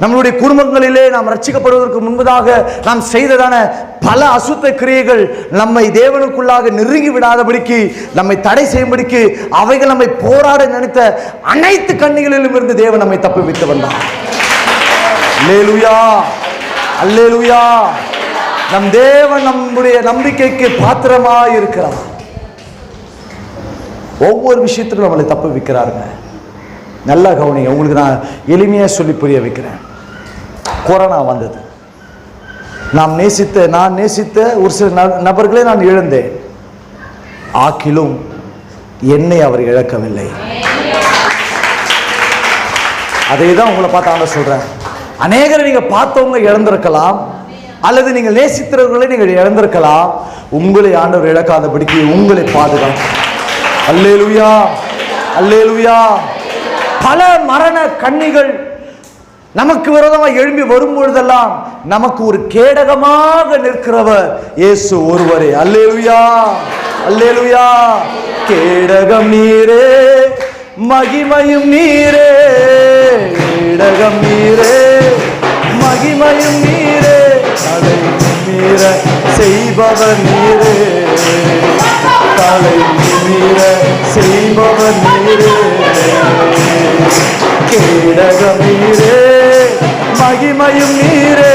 நம்மளுடைய குடும்பங்களிலே நாம் ரட்சிக்கப்படுவதற்கு முன்பதாக நாம் செய்ததான பல அசுத்த கிரியைகள் நம்மை தேவனுக்குள்ளாக நெருங்கி விடாதபடிக்கு, நம்மை தடை செய்யும்படிக்கு அவைகள் நம்மை போராட நினைத்த அனைத்து கண்ணிகளிலும் இருந்து தேவன் நம்மை தப்புவித்து வந்தார். அல்லேலூயா, அல்லேலூயா. நம் தேவன் நம்முடைய நம்பிக்கைக்கு பாத்திரமாய் இருக்கிறார். ஒவ்வொரு விஷயத்திலும் நம்மளை தப்பு வைக்கிறாருங்க. நல்லா கவனிங்க. உங்களுக்கு நான் எளிமையாக சொல்லி புரிய வைக்கிறேன். கொரோனா வந்தது. நான் நேசித்த ஒரு சில நபர்களை நான் இழந்தேன். ஆக்கிலும் என்னை அவர் இழக்கவில்லை. அதை தான் உங்களை பார்த்து ஆண்டவர் சொல்றேன். அநேகரை நீங்க பார்த்தவங்க இழந்திருக்கலாம், அல்லது நீங்கள் நேசித்தவர்களை நீங்கள் இழந்திருக்கலாம். உங்களை ஆண்டவர் இழக்காதபடிக்கு உங்களை பாதுகாப்பு. அல்லேலூயா, அல்லேலூயா. பல மரண கண்ணிகள் நமக்கு விரோதமாக எழும்பி வரும்பொழுதெல்லாம் நமக்கு ஒரு கேடகமாக நிற்கிறவர் இயேசு ஒருவரே. அல்லேலூயா, அல்லேலூயா. கேடகம் நீரே, மகிமையும் நீரே. கேடகம் நீரே, மகிமையும் நீரே. தலை மீற செய்பவர் நீரே, தலை மீற செய்பவர் நீரே. கேடகம் நீரே, மகிமையும் நீரே.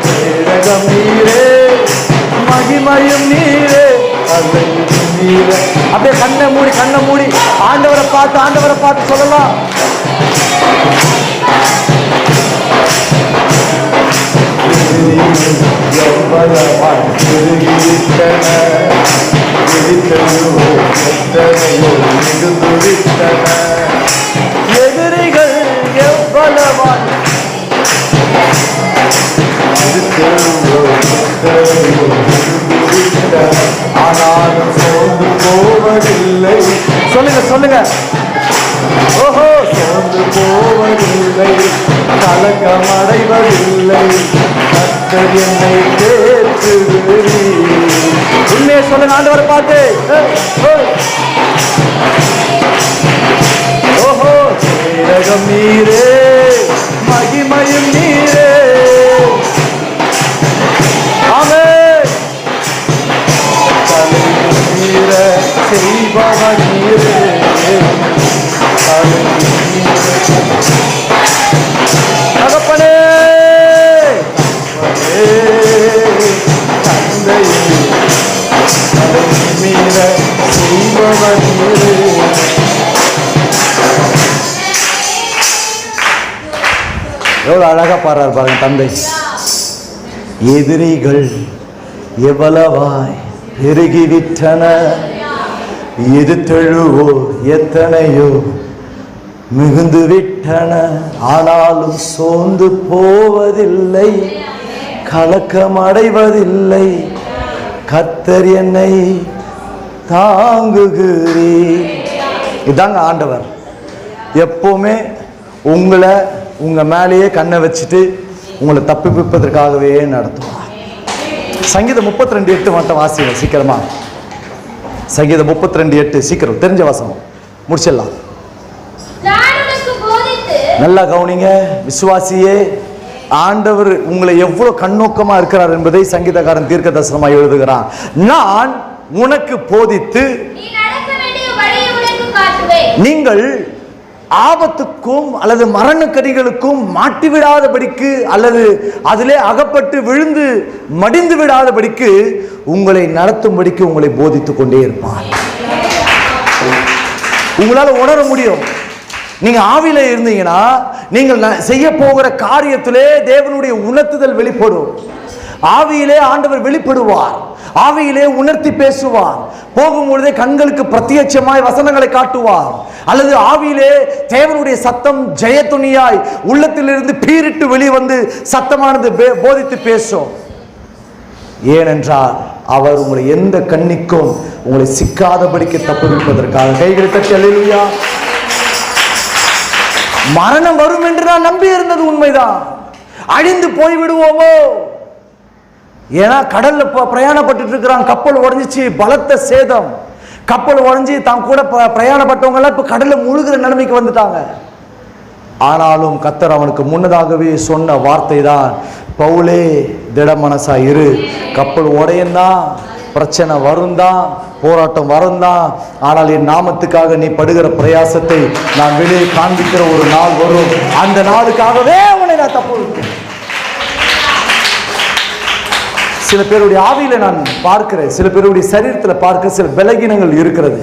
கேடகம் நீரே, மகிமையும் நீரே. தலை மீற. அப்படியே கண்ணை மூடி ஆண்டவரை பார்த்து சொல்லலாம். எதிரிகள் எவ்வளவான் ஆனாலும் சோர்ந்து போவதில்லை. சொல்லுங்க. ஓஹோ, சோர்ந்து போவதில்லை, கலக்கம் அடைவதில்லை. கர்த்தர் என்னை தேற்றுகிறீர். உண்மையை சொல்லுங்க ஆண்டவரை பார்த்து. ஓஹோ, கேடகம் நீரே, மகிமையும் நீரே. ஆமென். தலை மீற செய்பவர் நீரே. பாடுறார் பாருங்க தந்தை. எதிரிகள் எவ்வளவாய் பெருகிவிட்டன, எதிர்த்தெழுவோர் எத்தனையோ மிகுந்து விட்டன, ஆனாலும் சோர்ந்து போவதில்லை, கலக்கம் அடைவதில்லை, கர்த்தர் என்னை தாங்குகிறீர். இதாங்க ஆண்டவர். எப்பவுமே உங்களை உங்க மேலேயே கண்ணை வச்சுட்டு உங்களை தப்பிப்பதற்காகவே நடத்துவார். சங்கீதம் 32:8 மட்டும் வாசிங்க சீக்கிரமா. சங்கீதம் 32:8 சீக்கிரம், தெரிஞ்ச வசனம் முடிச்சிடலாம். நல்லா கவனிங்க விசுவாசியே, ஆண்டவர் உங்களை எவ்வளவு கண்ணோக்கமா இருக்கிறார் என்பதை சங்கீதக்காரன் தீர்க்க தரிசனமாக எழுதுகிறான். நான் உனக்கு போதித்து நீங்கள் ஆபத்துக்கும் அல்லது மரணக்கடிகளுக்கும் மாட்டிவிடாதபடிக்கு அல்லது அதிலே அகப்பட்டு விழுந்து மடிந்து விடாதபடிக்கு உங்களை நடத்தும்படிக்கு உங்களை போதித்துக் கொண்டே இருப்பார். உங்களால உணர முடியும். நீங்க ஆவியில இருந்தீங்கன்னா நீங்கள் செய்ய போகிற காரியத்திலே தேவனுடைய உணர்த்துதல் வெளிப்படும். ஆவியிலே ஆண்டவர் வெளிப்படுவார், ஆவியிலே உணர்த்தி பேசுவார். போகும்பொழுதே கண்களுக்கு பிரத்யட்சமாய் வசனங்களை காட்டுவார். அல்லது ஆவியிலே தேவனுடைய சத்தம் ஜெயத்துணியாய் உள்ளத்திலிருந்து பீரிட்டு வெளிவந்து சத்தமானது போதித்து பேசும். ஏனென்றால் அவர் உங்களை எந்த கண்ணிக்கும் உங்களை சிக்காதபடிக்கு தப்புவிப்பதற்காக. கைகளை தட்டி அல்லேலூயா. மரணம் வரும் என்று நான் நம்பி இருந்தது உண்மைதான். அழிந்து போய் விடுவோமோ, ஏன்னா கடல்ல பிரயாணப்பட்டு இருக்கிறான், கப்பல் உடைஞ்சிச்சு, பலத்த சேதம், கப்பல் உடைஞ்சி தான் கூட பிரயாணப்பட்டவங்க எல்லாம் இப்ப கடல்ல முழுகிற நிலைமைக்கு வந்துட்டாங்க. ஆனாலும் கர்த்தர் அவனுக்கு முன்னதாகவே சொன்ன வார்த்தை தான், பவுலே திட மனசா இரு, கப்பல் உடையந்தான், பிரச்சனை வருந்தான், போராட்டம் வருந்தான், ஆனால் என் நாமத்துக்காக நீ படுகிற பிரயாசத்தை நான் வெளியே காண்பிக்கிற ஒரு நாள் வரும், அந்த நாளுக்காகவே உன்னை நான் தப்புவிப்பேன். சில பேருடைய ஆவியில நான் பார்க்கிறேன், சில பேருடைய சரீரத்தில் பார்க்க சில பலகீனங்கள் இருக்கிறது.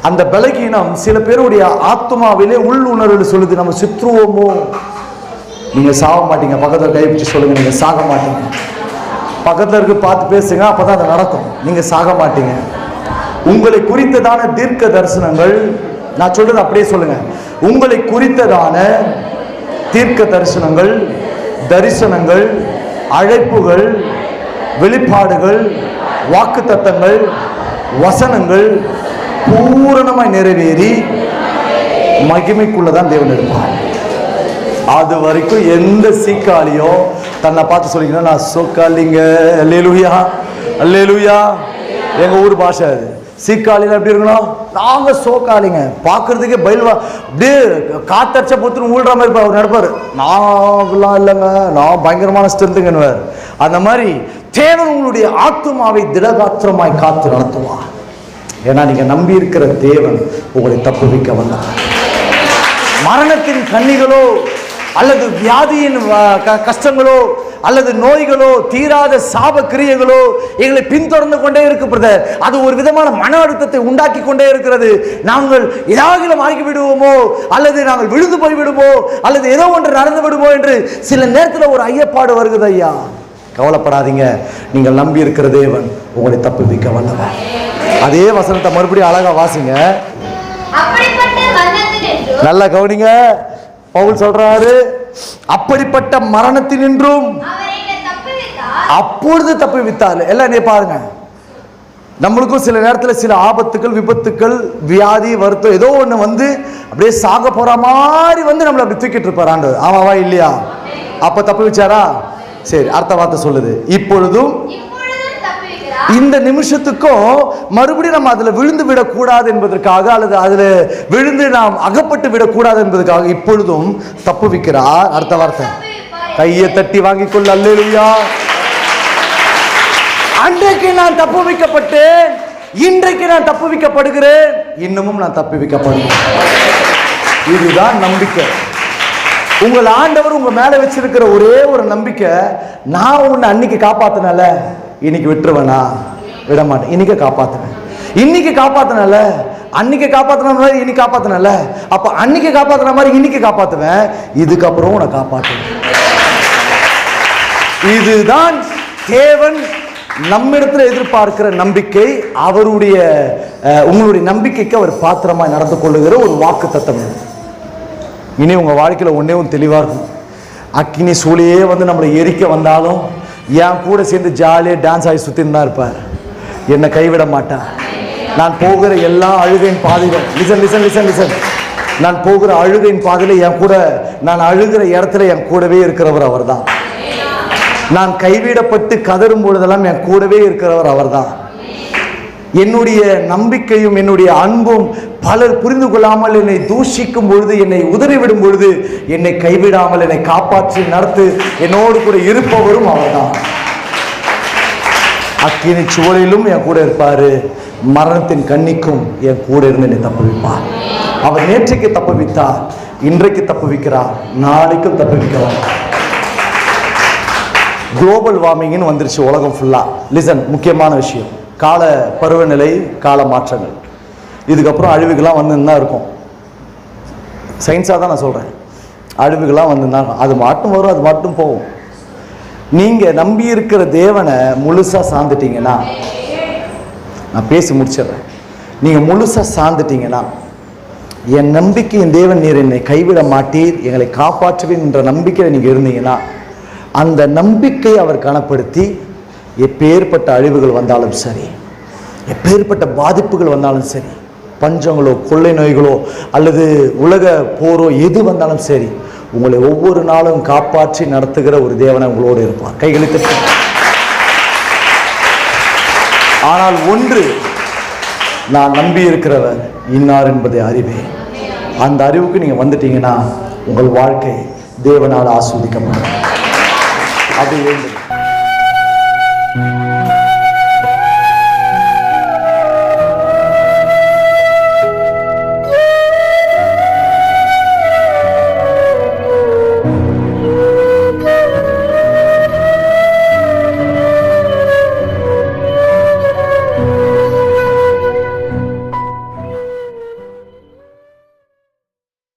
அந்த பலகீனம் சில பேருடைய ஆத்மாவிலே உள்ளுணர்வு சொல்லுது, நம்ம சித்துருவோமோ. நீங்க சாக மாட்டீங்க, பக்கத்தில் கைப்பிடிச்சு சொல்லுங்க, நீங்க சாக மாட்டீங்க. பக்கத்தில் இருக்கு பார்த்து பேசுங்க, அப்பதான் அது நடக்கும். நீங்க சாக மாட்டீங்க. உங்களை குறித்ததான தீர்க்க தரிசனங்கள், நான் சொல்றது அப்படியே சொல்லுங்க, உங்களை குறித்ததான தீர்க்க தரிசனங்கள், தரிசனங்கள், அழைப்புகள், வெளிப்பாடுகள், வாக்குத்தத்தங்கள், வசனங்கள் பூரணமாய் நிறைவேறி மகிமைக்குள்ளதான் தேவன் இருப்பார். அது வரைக்கும் எந்த சீக்காலியோ தன்னை பார்த்து சொல்லிங்கன்னா நான் சோக்காலிங்க, அல்லேலூயா அல்லேலூயா. எங்க ஊர் பாஷை அது. சீக்காலியில் எப்படி இருக்கணும், நாங்க சோக்காலிங்க. பார்க்கறதுக்கே பயில்வா அப்படியே காத்தடிச்ச பொத்துன்னு ஊழ்ற மாதிரி இருப்பார். அவர் நடப்பார், நான் இல்லைங்க, நான் பயங்கரமான ஸ்ட்ரென்த்துங்கன்னுவார். அந்த மாதிரி தேவன் உங்களுடைய ஆத்துமாவை திடகாத்திரமாய் காத்து நடத்துவார். ஏன்னா நீங்க நம்பி இருக்கிற தேவன் உங்களை தப்புவிக்க வந்தார். மரணத்தின் கண்ணிகளோ அல்லது வியாதியின் கஷ்டங்களோ அல்லது நோய்களோ தீராத சாப கிரியைகளோ எங்களை பின்தொடர்ந்து கொண்டே இருக்கு பிரதர். அது ஒரு விதமான மன அழுத்தத்தை உண்டாக்கி கொண்டே இருக்கிறது. நாங்கள் ஏதாகிலும் ஆகி விடுவோமோ, அல்லது நாங்கள் விழுந்து போய் விடுவோமோ, அல்லது ஏதோ ஒன்று நடந்து விடுவோம் என்று சில நேரத்தில் ஒரு ஐயப்பாடு வருகிறது. ஐயா கவலைப்படாதீங்க, நீங்கள் நம்பி இருக்கிற தேவன் உங்களை தப்புவிக்க வல்லவர். அதே வசனத்தை மறுபடியும் அழகா வாசிங்க, நல்லா கவனிங்க. பவுல் சொல்றாரு, அப்படிப்பட்ட மரணத்தினின்றும் அப்பொழுது தப்புவித்தார். எல்லாம் நீ பாருங்க, நம்மளுக்கும் சில நேரத்தில் சில ஆபத்துக்கள், விபத்துக்கள், வியாதி, வருத்தம் ஏதோ ஒண்ணு வந்து அப்படியே சாக போற மாதிரி வந்து நம்மளை அப்படி தூக்கிட்டு இருப்பார் ஆண்டவர். ஆமாவா இல்லையா? அப்ப தப்புவிச்சாரா? சரி, அடுத்த வார்த்தை சொல்லுது, இப்பொழுதும் இந்த நிமிஷத்துக்கும் மறுபடியும் நம்ம அதுல விழுந்து விடக்கூடாது என்பதற்காக, அல்லது அதுல விழுந்து நாம் அகப்பட்டு விடக்கூடாது என்பதற்காக இப்பொழுதும் தப்புவிக்கிறார். அடுத்த வார்த்தை, கையை தட்டி வாங்கிக் கொள்ள. அல்லேலூயா. அன்றைக்கு நான் தப்புவிக்கப்பட்டேன், இன்றைக்கு நான் தப்புவிக்கப்படுகிறேன், இன்னமும் நான் தப்புவிக்கப்படுகிறேன். இதுதான் நம்பிக்கை. உங்கள் ஆண்டவர் உங்க மேல வச்சிருக்கிற ஒரே ஒரு நம்பிக்கை, நான் உன்னை அன்னைக்கு காப்பாத்தினால இன்னைக்கு விட்டுருவேனா? விட மாட்டேன். இன்னைக்கு காப்பாத்தினேன், இன்னைக்கு காப்பாத்தினால அன்னைக்கு காப்பாத்தின மாதிரி இன்னைக்கு காப்பாத்தினால, அப்ப அன்னைக்கு காப்பாத்தின மாதிரி இன்னைக்கு காப்பாத்துவேன், இதுக்கப்புறம் உன்னை காப்பாற்றுவேன். இதுதான் தேவன் நம்மிடத்துல எதிர்பார்க்கிற நம்பிக்கை. அவருடைய உங்களுடைய நம்பிக்கைக்கு அவர் பாத்திரமாய் நடந்து கொள்ளுகிற ஒரு வாக்குத்தத்தம். இனி உங்க வாழ்க்கையில ஒன்னே ஒன்று தெளிவா இருக்கும். அக்கினி சூளையே வந்து நம்மளை எரிக்க வந்தாலும் என் கூட சேர்ந்து ஜாலியாக டான்ஸ் ஆகி சுத்தின்னு தான் இருப்பார். என்னை கைவிட மாட்டார். நான் போகிற எல்லா அழுகையின் பாதையிலும் லிசன் லிசன் லிசன் லிசன் நான் போகிற அழுகையின் பாதையில என் கூட, நான் அழுகிற இடத்துல என் கூடவே இருக்கிறவர் அவர் தான். நான் கைவிடப்பட்டு கதறும் பொழுதெல்லாம் என் கூடவே இருக்கிறவர் அவர் தான். என்னுடைய நம்பிக்கையும் என்னுடைய அன்பும் பலர் புரிந்து கொள்ளாமல் என்னை தூஷிக்கும் பொழுது, என்னை உதறிவிடும் பொழுது, என்னை கைவிடாமல் என்னை காப்பாற்றி நடத்து என்னோடு கூட இருப்பவரும் அவர் தான். அக்கினி சூழலிலும் என் கூட இருப்பாரு. மரணத்தின் கண்ணிக்கும் என் கூட இருந்து என்னை தப்புவிப்பார். அவர் நேற்றைக்கு தப்புவித்தார், இன்றைக்கு தப்புவிக்கிறார், நாளைக்கும் தப்புவிக்கிறார். குளோபல் வார்மிங்னு வந்துருச்சு உலகம் ஃபுல்லா. லிசன், முக்கியமான விஷயம், கால பருவநிலை, கால மாற்றங்கள். இதுக்கப்புறம் அழிவுகள்லாம் வந்து தான் இருக்கும். சயின்ஸாக தான் நான் சொல்கிறேன். அழிவுகள்லாம் வந்து தான், அது மட்டும் வரும், அது மட்டும் போகும். நீங்கள் நம்பி இருக்கிற தேவனை முழுசாக சார்ந்துட்டீங்கன்னா, நான் பேசி முடிச்சிடுறேன், நீங்கள் முழுசாக சார்ந்துட்டீங்கன்னா, என் நம்பிக்கையின் தேவன் நீர் என்னை கைவிட மாட்டீர், எங்களை காப்பாற்றுவேன் என்ற நம்பிக்கையில் நீங்கள் இருந்தீங்கன்னா, அந்த நம்பிக்கை அவர் கனப்படுத்தி எப்பேற்பட்ட அழிவுகள் வந்தாலும் சரி, எப்பேற்பட்ட பாதிப்புகள் வந்தாலும் சரி, பஞ்சங்களோ கொள்ளை நோய்களோ அல்லது உலக போரோ எது வந்தாலும் சரி, உங்களை ஒவ்வொரு நாளும் காப்பாற்றி நடத்துகிற ஒரு தேவனை உங்களோடு இருப்பார். கைகளை தட்டி. ஆனால் ஒன்று, நான் நம்பி இருக்கிறவர் இன்னார் என்பதை அறிவேன். அந்த அறிவுக்கு நீங்க வந்துட்டீங்கன்னா உங்கள் வாழ்க்கை தேவனால் ஆஸ்வதிக்கப்படும். அது வேண்டும்.